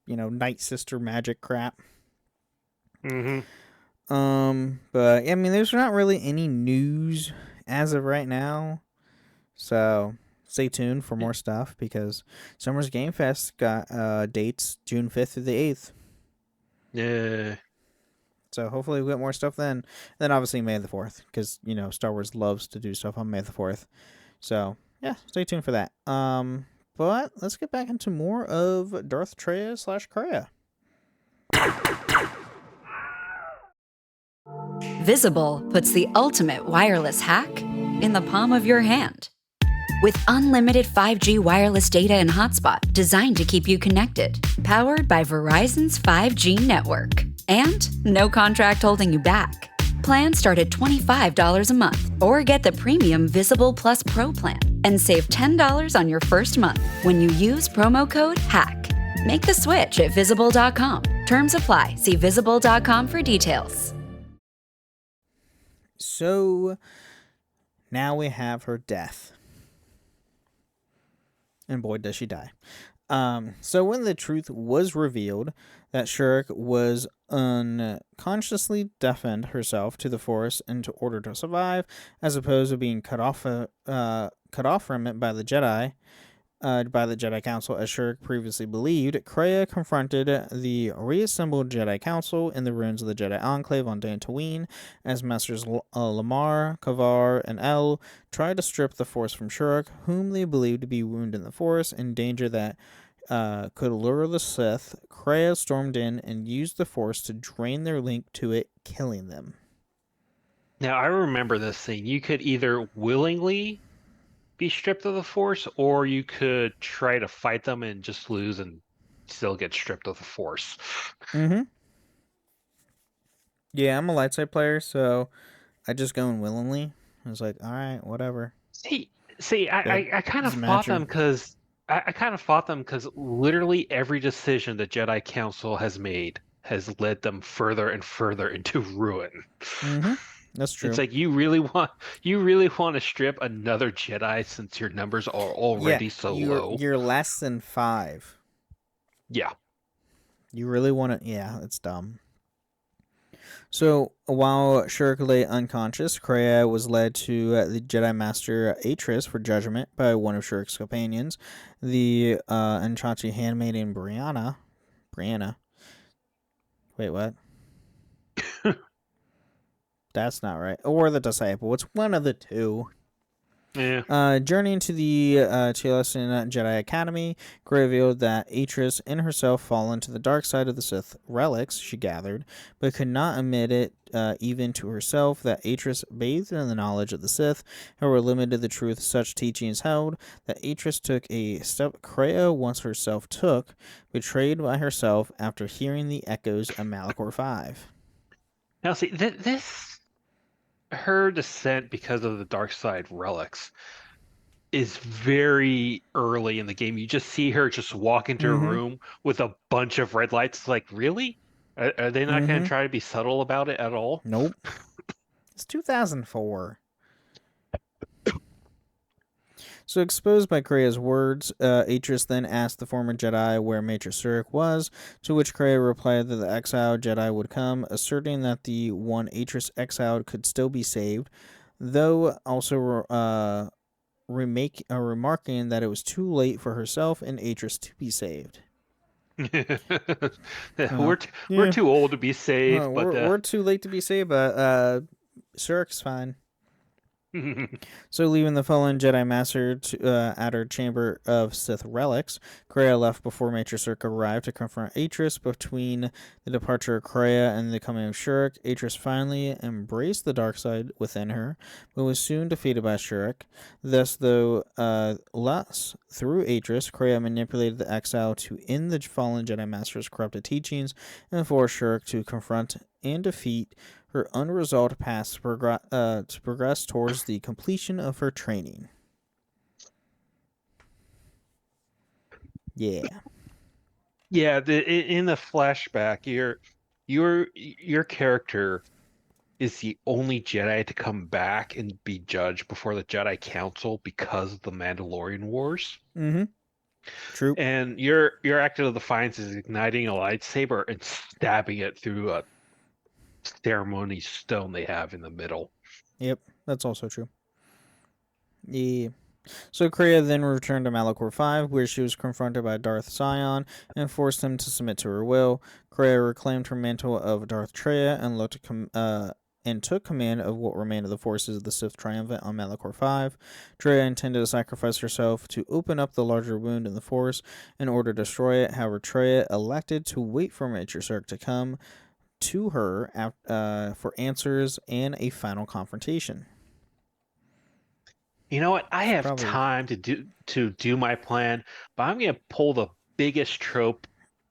D: Night Sister magic crap.
E: Mm-hmm.
D: But I mean, there's not really any news as of right now, so stay tuned for more stuff because Summer's Game Fest got dates June 5th through the 8th.
E: Yeah.
D: So hopefully we get more stuff then. Then obviously May the 4th, because Star Wars loves to do stuff on May the 4th. So yeah, stay tuned for that. But let's get back into more of Darth Traya / Kreia.
G: Visible puts the ultimate wireless hack in the palm of your hand. With unlimited 5G wireless data and hotspot designed to keep you connected, powered by Verizon's 5G network. And no contract holding you back. Plans start at $25 a month, or get the premium Visible Plus Pro plan and save $10 on your first month when you use promo code HACK. Make the switch at Visible.com. Terms apply. See Visible.com for details.
D: So now we have her death. And boy, does she die. So when the truth was revealed that Shurk was unconsciously deafened herself to the Force in order to survive, as opposed to being cut off from it by the Jedi Council, as Shurk previously believed, Kreia confronted the reassembled Jedi Council in the ruins of the Jedi Enclave on Dantooine, as Masters Lamar, Kavar, and El tried to strip the Force from Shurk, whom they believed to be wounded in the Force, in danger that could lure the Sith. Kreia stormed in and used the Force to drain their link to it, killing them.
E: Now, I remember this scene. You could either willingly be stripped of the Force, or you could try to fight them and just lose and still get stripped of the Force.
D: Mm-hmm. Yeah, I'm a light side player, so I just go in willingly. I was like, all right, whatever.
E: See, I kind of fought them because I kind of fought them because literally every decision the Jedi Council has made has led them further and further into ruin.
D: Mm-hmm. That's true.
E: It's like you really want to strip another Jedi since your numbers are already low.
D: You're less than 5.
E: Yeah.
D: You really want to... Yeah, it's dumb. So, while Shurk lay unconscious, Kreia was led to the Jedi Master Atris for judgment by one of Shurk's companions, the Enchanted handmaiden Brianna. Wait, what? That's not right. Or the disciple. It's one of the two.
E: Yeah.
D: Journeying to the Talisan Jedi Academy, Kreia revealed that Atris and herself fallen to the dark side of the Sith relics she gathered, but could not admit it even to herself that Atris bathed in the knowledge of the Sith, however limited the truth such teachings held, that Atris took a step Kreia once herself took, betrayed by herself after hearing the echoes of Malachor 5.
E: Now, see, her descent because of the dark side relics is very early in the game. You just see her just walk into a room with a bunch of red lights. Like, really? Are they not going to try to be subtle about it at all?
D: Nope. It's 2004. So, exposed by Kreia's words, Atris then asked the former Jedi where Maester Surik was, to which Kreia replied that the exiled Jedi would come, asserting that the one Atris exiled could still be saved, though also remarking that it was too late for herself and Atris to be saved.
E: We're too old to be saved, but
D: we're too late to be saved, but Surik's fine. So, leaving the fallen Jedi Master at her chamber of Sith relics, Kreia left before Maester Surik arrived to confront Atris. Between the departure of Kreia and the coming of Shurk, Atris finally embraced the dark side within her, but was soon defeated by Shurk. Thus, through Atris, Kreia manipulated the exile to end the fallen Jedi Master's corrupted teachings and forced Shurk to confront and defeat her unresolved past to progress towards the completion of her training. Yeah.
E: Yeah, in the flashback, your character is the only Jedi to come back and be judged before the Jedi Council because of the Mandalorian Wars.
D: Mm-hmm. True.
E: And your act of defiance is igniting a lightsaber and stabbing it through a ceremony stone they have in the middle.
D: Yep, that's also true. Yeah. So Kreia then returned to Malachor 5, where she was confronted by Darth Sion and forced him to submit to her will. Kreia reclaimed her mantle of Darth Traya and took command of what remained of the forces of the Sith Triumvirate on Malachor 5. Traya intended to sacrifice herself to open up the larger wound in the Force in order to destroy it. However, Traya elected to wait for Matriarch Zurg to come to her for answers and a final confrontation.
E: You know what? I have
D: Probably.
E: time to do my plan, but I'm gonna pull the biggest trope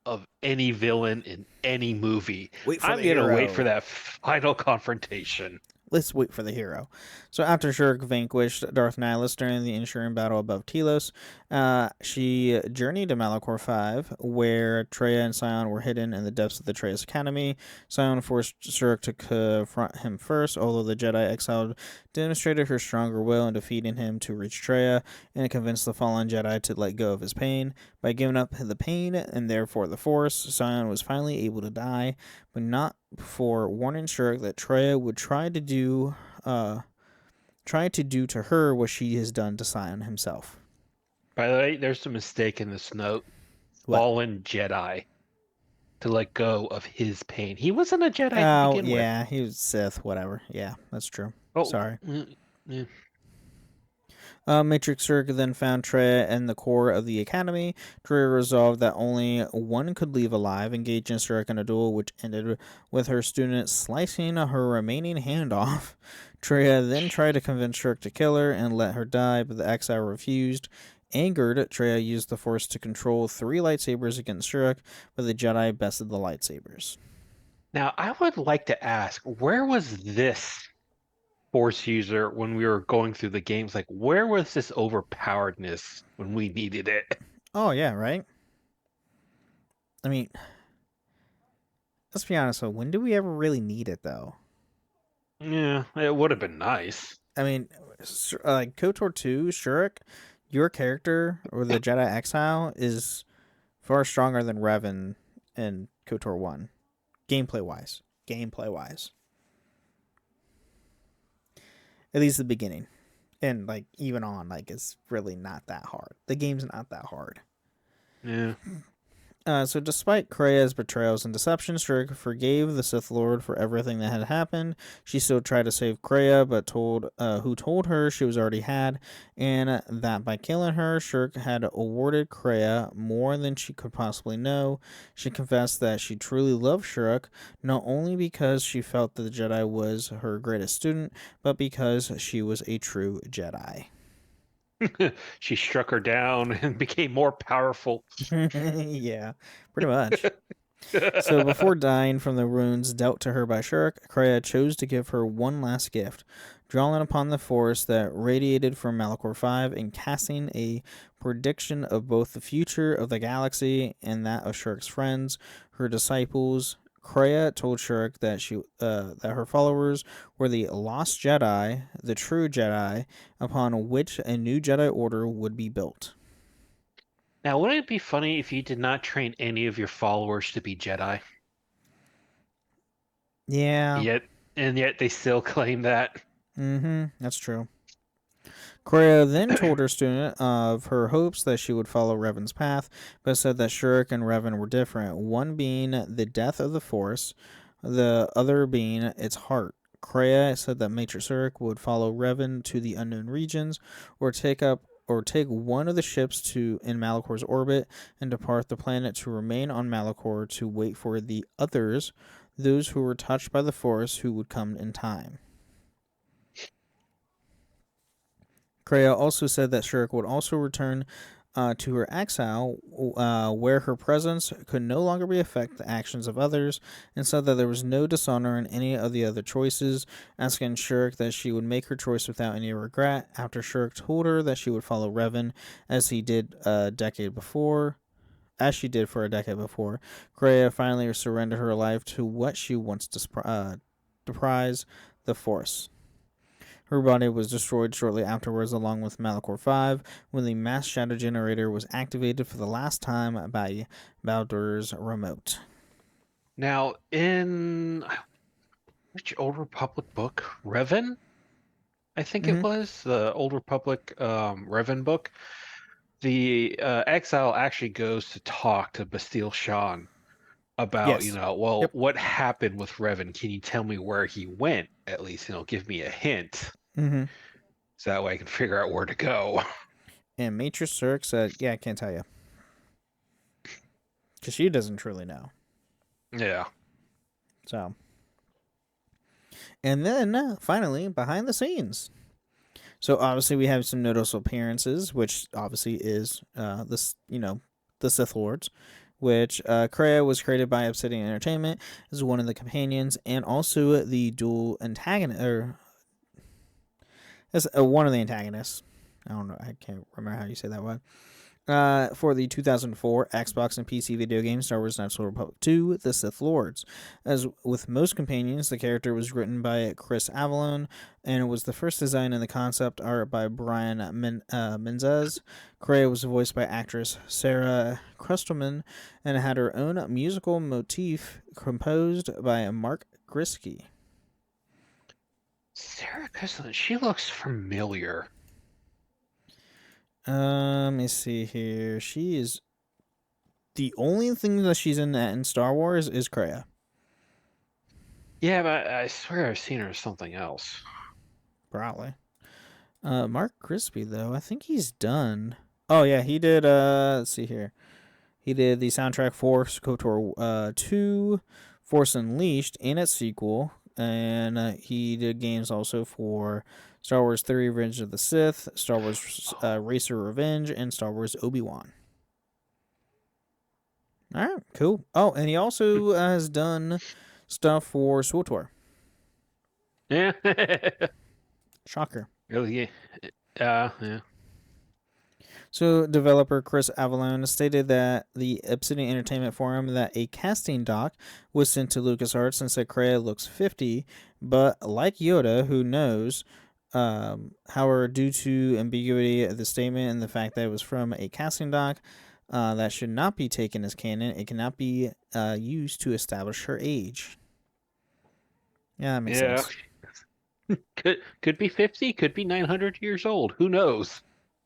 E: of any villain in any movie.
D: Wait for
E: I'm
D: the
E: gonna wait
D: hero.
E: for that final confrontation.
D: Let's wait for the hero. So after Shurg vanquished Darth Nihilus during the ensuing battle above Telos, she journeyed to Malachor 5, where Traya and Sion were hidden in the depths of the Treyas Academy. Sion forced Shurg to confront him first, although the Jedi exiled demonstrated her stronger will in defeating him to reach Traya, and convinced the fallen Jedi to let go of his pain. By giving up the pain, and therefore the Force, Sion was finally able to die, but not before warning Shurg that Traya would try to do to her what she has done to Sion himself.
E: By the way, there's a mistake in this note.
D: What?
E: Fallen Jedi. To let go of his pain. He wasn't a Jedi to
D: Oh,
E: begin
D: yeah, he was Sith, whatever. Yeah, that's true.
E: with.
D: Sorry.
E: Yeah.
D: Matrix Zurg then found Traya in the core of the academy. Traya resolved that only one could leave alive, engaging Zurg in a duel, which ended with her student slicing her remaining hand off. Traya then tried to convince Zurg to kill her and let her die, but the exile refused. Angered, Traya used the Force to control 3 lightsabers against Zurg, but the Jedi bested the lightsabers.
E: Now, I would like to ask, where was this Force user when we were going through the games? Like, where was this overpoweredness when we needed it?
D: Oh, yeah, right? I mean, let's be honest, though. When do we ever really need it, though?
E: Yeah, it would have been nice.
D: I mean, like KOTOR II, Shurik, your character or the Jedi Exile is far stronger than Revan in KOTOR 1, gameplay wise. At least the beginning, and like even on, like it's really not that hard. The game's not that hard.
E: Yeah.
D: So despite Kreia's betrayals and deceptions, Shurg forgave the Sith Lord for everything that had happened. She still tried to save Kreia, but who told her she was already had, and that by killing her, Shurg had awarded Kreia more than she could possibly know. She confessed that she truly loved Shurg, not only because she felt that the Jedi was her greatest student, but because she was a true Jedi.
E: She struck her down and became more powerful.
D: Yeah, pretty much. So before dying from the wounds dealt to her by Shurg, Kreia chose to give her one last gift, drawing upon the Force that radiated from Malachor 5 and casting a prediction of both the future of the galaxy and that of Shurg's friends, her disciples. Kreia told Shurg that her followers were the lost Jedi, the true Jedi, upon which a new Jedi Order would be built.
E: Now, wouldn't it be funny if you did not train any of your followers to be Jedi?
D: Yeah.
E: Yet they still claim that.
D: That's true. Kreia then told her student of her hopes that she would follow Revan's path, but said that Shurg and Revan were different, one being the death of the Force, the other being its heart. Kreia said that Matrix Zurg would follow Revan to the unknown regions, or take one of the ships in Malachor's orbit and depart the planet to remain on Malachor to wait for the others, those who were touched by the Force who would come in time. Kreia also said that Shurg would also return to her exile, where her presence could no longer affect the actions of others, and said that there was no dishonor in any of the other choices, asking Shurg that she would make her choice without any regret. After Shurg told her that she would follow Revan as she did for a decade before, Kreia finally surrendered her life to what she wants to prize, the Force. Her body was destroyed shortly afterwards, along with Malachor 5, when the mass shadow generator was activated for the last time by Baldur's remote.
E: Now, which Old Republic book? Revan? I think it
D: Mm-hmm.
E: was the Old Republic Revan book. The exile actually goes to talk to Bastille Shan about,
D: Yes.
E: well,
D: Yep.
E: what happened with Revan? Can you tell me where he went? At least, give me a hint.
D: Mm-hmm.
E: So that way I can figure out where to go.
D: And Matrix Cirque said, "Yeah, I can't tell you, because she doesn't truly know."
E: Yeah.
D: So, and then finally, behind the scenes. So obviously we have some noticeable appearances, which obviously is this, the Sith Lords, which Kreia was created by Obsidian Entertainment as one of the companions, and also the dual antagonist, or as one of the antagonists. I don't know, I can't remember how you say that one. For the 2004 Xbox and PC video game Star Wars Knights of the Republic 2, The Sith Lords. As with most companions, the character was written by Chris Avellone, and it was the first design in the concept art by Brian Menzies. Kreia was voiced by actress Sarah Krustelman, and had her own musical motif composed by Mark Grisky.
E: Sarah Kristen, she looks familiar.
D: Let me see here. She is the only thing that she's in Star Wars is Kreia.
E: Yeah, but I swear I've seen her as something else.
D: Probably. Mark Crispy though, I think he's done. Oh yeah, he did. Let's see here. He did the soundtrack for KOTOR 2, Force Unleashed, and its sequel, and he did games also for Star Wars 3: Revenge of the Sith, Star Wars Racer Revenge, and Star Wars Obi-Wan. All right, cool. Oh, and he also has done stuff for SWTOR.
E: Yeah.
D: Shocker.
E: Really? Yeah.
D: So, developer Chris Avellone stated that the Obsidian Entertainment Forum that a casting doc was sent to LucasArts and said Kreia looks 50, but like Yoda, who knows, however, due to ambiguity of the statement and the fact that it was from a casting doc, that should not be taken as canon. It cannot be used to establish her age. Yeah, that makes sense.
E: Could be 50, could be 900 years old. Who knows?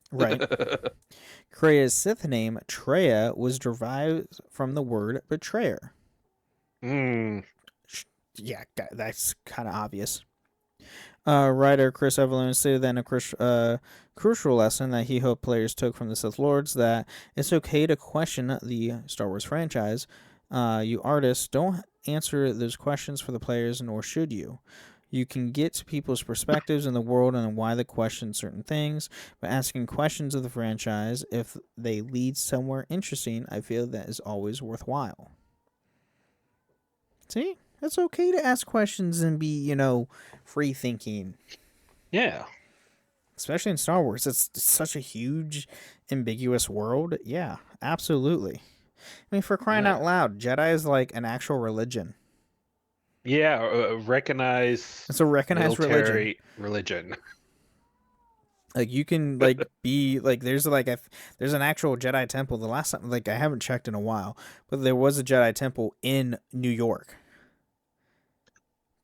D: Right. Kreia's Sith name, Traya, was derived from the word betrayer.
E: Hmm.
D: Yeah, that's kind of obvious. Writer Chris Avellone stated that in a crucial lesson that he hoped players took from the Sith Lords, that it's okay to question the Star Wars franchise. You artists don't answer those questions for the players, nor should you. You can get to people's perspectives in the world and why they question certain things, but asking questions of the franchise, if they lead somewhere interesting, I feel that is always worthwhile. See? It's okay to ask questions and be, free thinking.
E: Yeah.
D: Especially in Star Wars. It's such a huge, ambiguous world. Yeah, absolutely. I mean, for crying out loud, Jedi is like an actual religion.
E: Yeah,
D: It's a recognized
E: religion.
D: Like you can be there's there's an actual Jedi temple. The last time I haven't checked in a while, but there was a Jedi temple in New York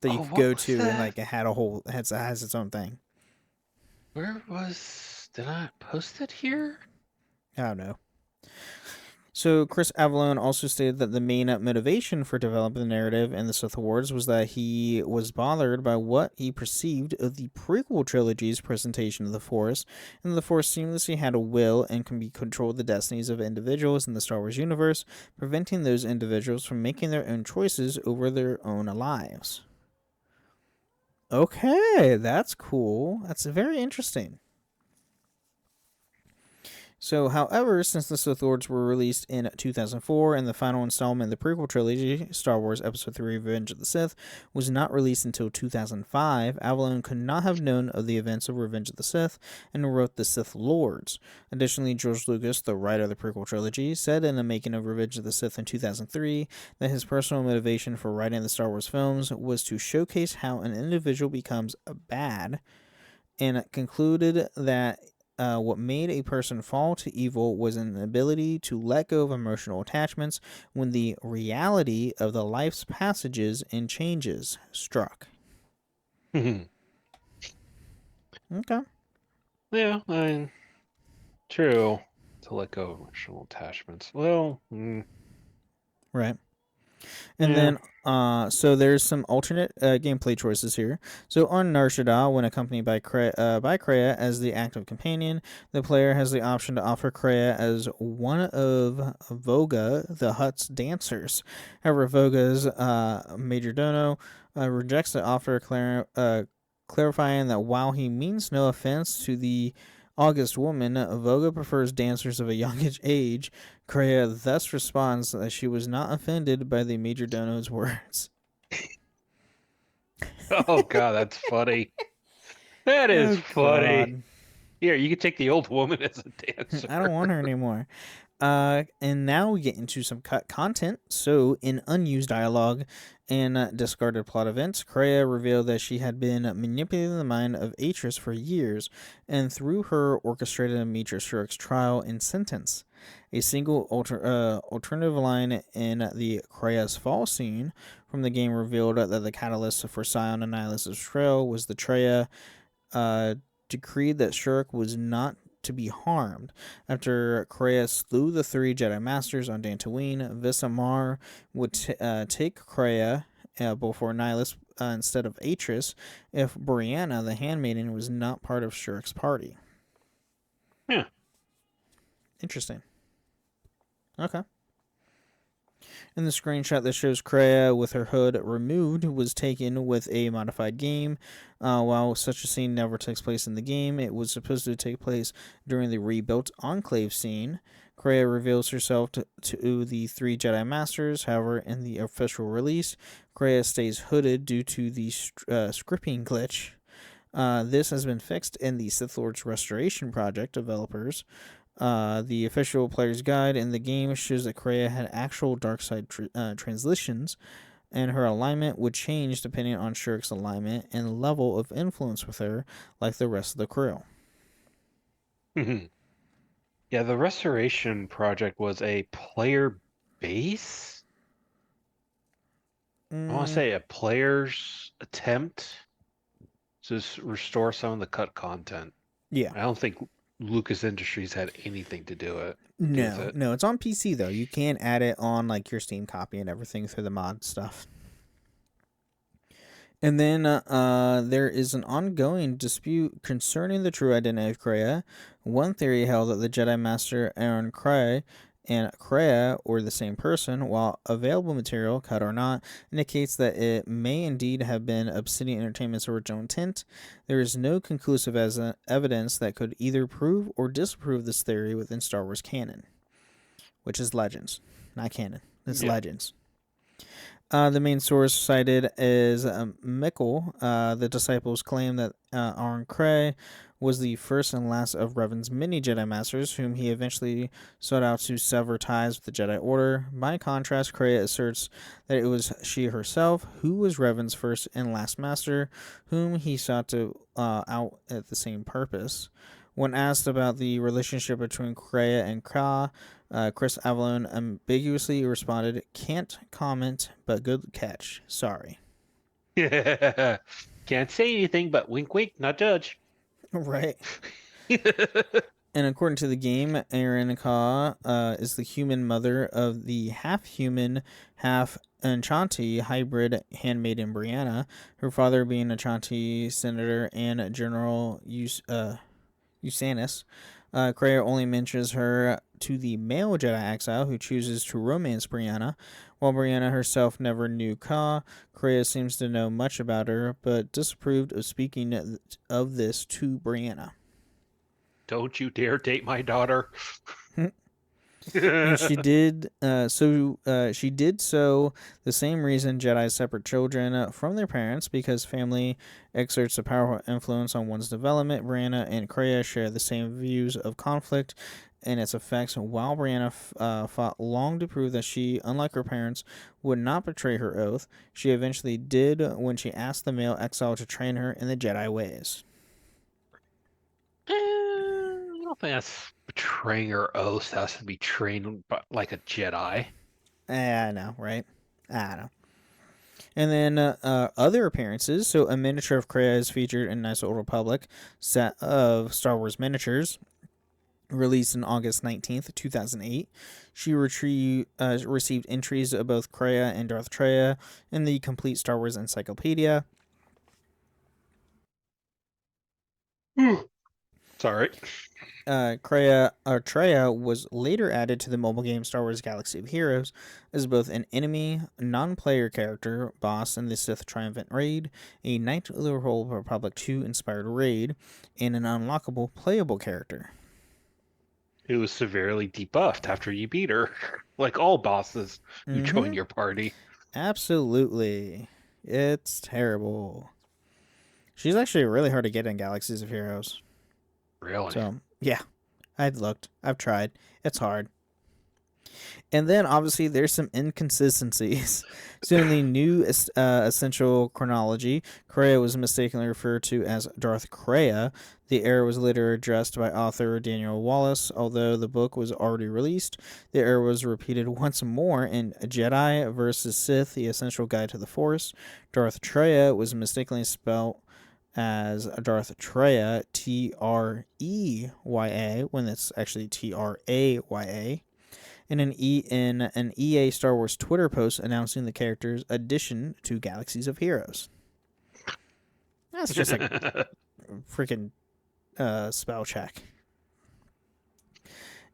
D: that you could go to, and it had has its own thing.
E: Did I post it here?
D: I don't know. So Chris Avellone also stated that the main motivation for developing the narrative in the Sith Wars was that he was bothered by what he perceived of the prequel trilogy's presentation of the Force, and the Force seamlessly had a will and can be controlled the destinies of individuals in the Star Wars universe, preventing those individuals from making their own choices over their own lives. Okay, that's cool. That's very interesting. So, however, since the Sith Lords were released in 2004 and the final installment of the prequel trilogy, Star Wars Episode 3 Revenge of the Sith, was not released until 2005, Avellone could not have known of the events of Revenge of the Sith and wrote the Sith Lords. Additionally, George Lucas, the writer of the prequel trilogy, said in the making of Revenge of the Sith in 2003 that his personal motivation for writing the Star Wars films was to showcase how an individual becomes bad, and concluded that what made a person fall to evil was an ability to let go of emotional attachments when the reality of the life's passages and changes struck. Okay.
E: Yeah, I mean, true. To let go of emotional attachments. Well,
D: Right. And
E: yeah.
D: then, so there's some alternate gameplay choices here. So on Nar Shaddaa, when accompanied by Kreia as the active companion, the player has the option to offer Kreia as one of Voga the Hutt's dancers. However, Voga's major dono rejects the offer, clarifying that while he means no offense to the August woman, Voga prefers dancers of a youngish age. Kreia thus responds that she was not offended by the major dono's words.
E: Oh God, that's funny. That is
D: Oh
E: funny.
D: God,
E: Here, you can take the old woman as a
D: I don't
E: dancer.
D: want her anymore. And now we get into some cut content. So, in unused dialogue and discarded plot events, Kreia revealed that she had been manipulating the mind of Atris for years, and through her orchestrated Mitra Shurik's trial and sentence. A single alternative line in the Kreia's fall scene from the game revealed that the catalyst for Scion and Nihilus' trail was the Traya decreed that Shurik was not to be harmed. After Kreia slew the three Jedi Masters on Dantooine, Visamar would take Kreia before Nihilus instead of Atris if Brianna, the handmaiden, was not part of Shurik's party.
E: Yeah.
D: Interesting. Okay. And the screenshot that shows Kreia with her hood removed was taken with a modified game. While such a scene never takes place in the game, it was supposed to take place during the rebuilt Enclave scene. Kreia reveals herself to the three Jedi Masters. However, in the official release, Kreia stays hooded due to the scripting glitch. This has been fixed in the Sith Lord's Restoration Project developers. The official player's guide in the game shows that Kreia had actual dark side transitions, and her alignment would change depending on Shurik's alignment and level of influence with her, like the rest of the crew.
E: Yeah, the Restoration Project was a player base. I want to say a player's attempt to restore some of the cut content.
D: Yeah.
E: I don't think Lucas Industries had anything to do with
D: No,
E: it.
D: no, it's on PC though. You can add it on like your Steam copy and everything through the mod stuff. And then there is an ongoing dispute concerning the true identity of Kreia. One theory held that the Jedi Master Aaron Kreia and Kreia were the same person, while available material, cut or not, indicates that it may indeed have been Obsidian Entertainment's original intent. There is no conclusive evidence that could either prove or disprove this theory within Star Wars canon, which is Legends, not canon. It's Legends. The main source cited is Mikkel. The disciples claim that Aaron Kreia was the first and last of Revan's many Jedi Masters, whom he eventually sought out to sever ties with the Jedi Order. By contrast, Kreia asserts that it was she herself who was Revan's first and last Master, whom he sought to out at the same purpose. When asked about the relationship between Kreia and Ka, Chris Avallone ambiguously responded, "Can't comment, but good catch. Sorry."
E: Can't say anything, but wink, wink, not judge.
D: Right. And according to the game, Aaron Ka is the human mother of the half-human, half-Enchanti hybrid handmaiden Brianna, her father being Enchanti Senator and General Usanus. Kreia only mentions her to the male Jedi exile who chooses to romance Brianna. While Brianna herself never knew Ka, Kreia seems to know much about her, but disapproved of speaking of this to Brianna.
E: Don't you dare date my daughter.
D: And she did she did so the same reason Jedi separate children from their parents, because family exerts a powerful influence on one's development. Brianna and Kreia share the same views of conflict and its effects. While Brianna fought long to prove that she, unlike her parents, would not betray her oath, she eventually did when she asked the male exile to train her in the Jedi ways.
E: I don't think that's betraying her oath. Has to be trained like a Jedi.
D: I know, right? I know. And then other appearances. So a miniature of Kreia is featured in Knights of the Old Republic set of Star Wars miniatures, released on August 19th, 2008. She received entries of both Kreia and Darth Traya in the Complete Star Wars Encyclopedia.
E: Sorry.
D: Traya was later added to the mobile game Star Wars Galaxy of Heroes as both an enemy, non-player character boss in the Sith Triumvirate raid, a Knight of the Old Republic 2 inspired raid, and an unlockable playable character.
E: Who was severely debuffed after you beat her, like all bosses who join your party.
D: Absolutely. It's terrible. She's actually really hard to get in Galaxies of Heroes.
E: Really?
D: So, yeah. I've looked. I've tried. It's hard. And then, obviously, there's some inconsistencies. So, in the new Essential Chronology, Kreia was mistakenly referred to as Darth Kreia. The error was later addressed by author Daniel Wallace. Although the book was already released, the error was repeated once more in Jedi vs. Sith, The Essential Guide to the Force. Darth Traya was mistakenly spelled as Darth Traya, Treya, when it's actually Traya. In an EA Star Wars Twitter post announcing the character's addition to Galaxies of Heroes. That's just like freaking spell check.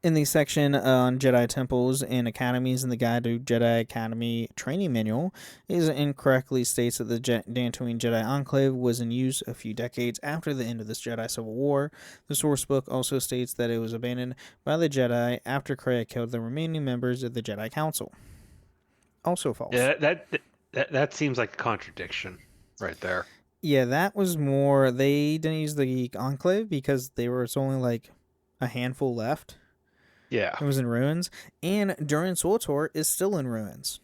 D: In the section on Jedi temples and academies in the Guide to Jedi Academy Training Manual, it incorrectly states that the Dantooine Jedi Enclave was in use a few decades after the end of this Jedi Civil War. The source book also states that it was abandoned by the Jedi after Kreia killed the remaining members of the Jedi Council. Also false.
E: Yeah, that seems like a contradiction right there.
D: Yeah, that was more... They didn't use the Enclave because it's only like a handful left.
E: Yeah.
D: It was in ruins. And during SWTOR is still in ruins.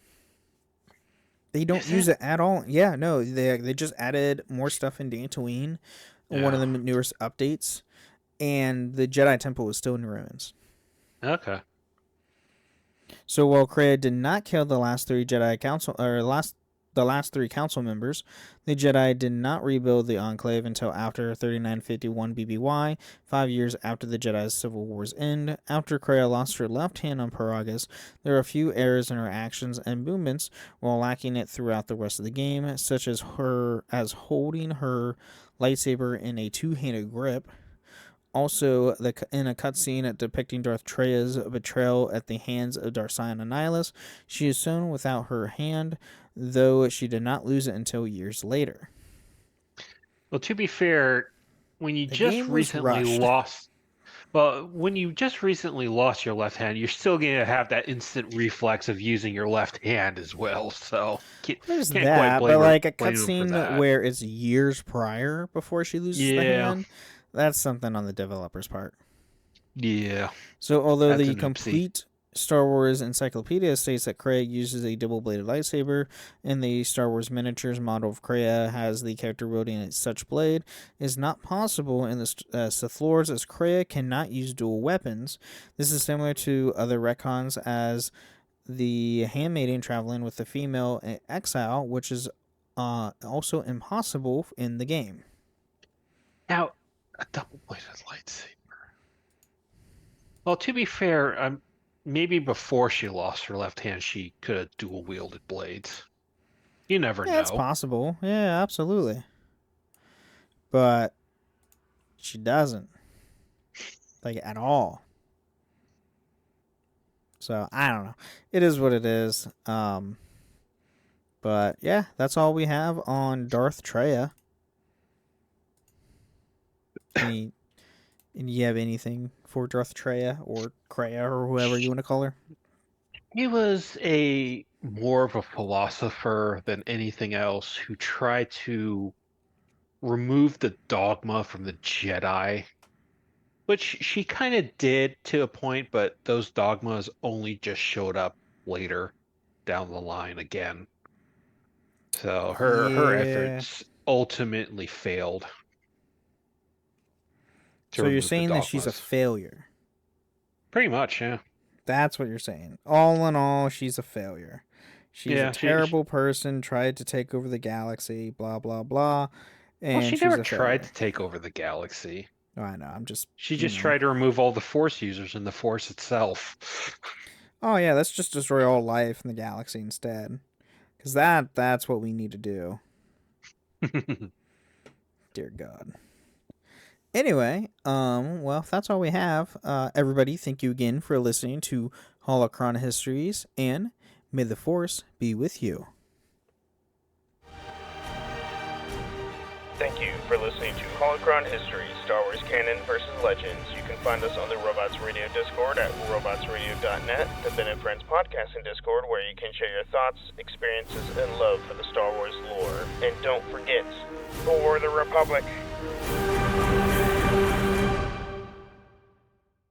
D: They don't use it at all. Yeah, no, they just added more stuff in Dantooine, one of the newest updates, and the Jedi Temple is still in ruins.
E: Okay.
D: So while Kreia did not kill the last three Jedi Council, or the last three council members, the Jedi did not rebuild the Enclave until after 3951 BBY, 5 years after the Jedi's Civil War's end. After Kreia lost her left hand on Paragus, there are a few errors in her actions and movements while lacking it throughout the rest of the game, such as holding her lightsaber in a two-handed grip. Also, in a cutscene depicting Darth Traya's betrayal at the hands of Darsayan and Nihilus, she is sewn without her hand, though she did not lose it until years later.
E: Well, to be fair, when you just recently lost your left hand, you're still going to have that instant reflex of using your left hand as well. So
D: there's that, but like a cutscene where it's years prior before she loses the hand, that's something on the developer's part.
E: Yeah.
D: So although the complete Star Wars Encyclopedia states that Kreia uses a double-bladed lightsaber, and the Star Wars miniatures model of Kreia has the character wielding such blade, is not possible in the Sith Lords, as Kreia cannot use dual weapons. This is similar to other retcons, as the handmaiden traveling with the female exile, which is also impossible in the game.
E: Now, a double-bladed lightsaber. Well, to be fair, maybe before she lost her left hand, she could have dual-wielded blades. You never know.
D: It's possible. Yeah, absolutely. But she doesn't. Like, at all. So, I don't know. It is what it is. But, yeah, that's all we have on Darth Traya. And you have anything for Darth Traya or Kreia or whoever you want to call her?
E: He was more of a philosopher than anything else who tried to remove the dogma from the Jedi, which she kind of did to a point, but those dogmas only just showed up later down the line again. So her efforts ultimately failed.
D: So you're saying that she's a failure?
E: Pretty much, yeah.
D: That's what you're saying. All in all, she's a failure. She's
E: Yeah,
D: a terrible person, tried to take over the galaxy, blah, blah, blah. And
E: well, she
D: she's
E: never
D: a
E: tried
D: failure.
E: to take over the galaxy.
D: Oh, I know, I'm just,
E: She just tried to remove all the Force users and the Force itself.
D: Oh, yeah, let's just destroy all life in the galaxy instead. Because that's what we need to do. Dear God. Anyway, well, if that's all we have, everybody, thank you again for listening to Holocron Histories, and may the Force be with you.
C: Thank you for listening to Holocron History, Star Wars Canon vs. Legends. You can find us on the Robots Radio Discord at robotsradio.net, the Bennett Friends Podcasting Discord, where you can share your thoughts, experiences, and love for the Star Wars lore. And don't forget, for the Republic!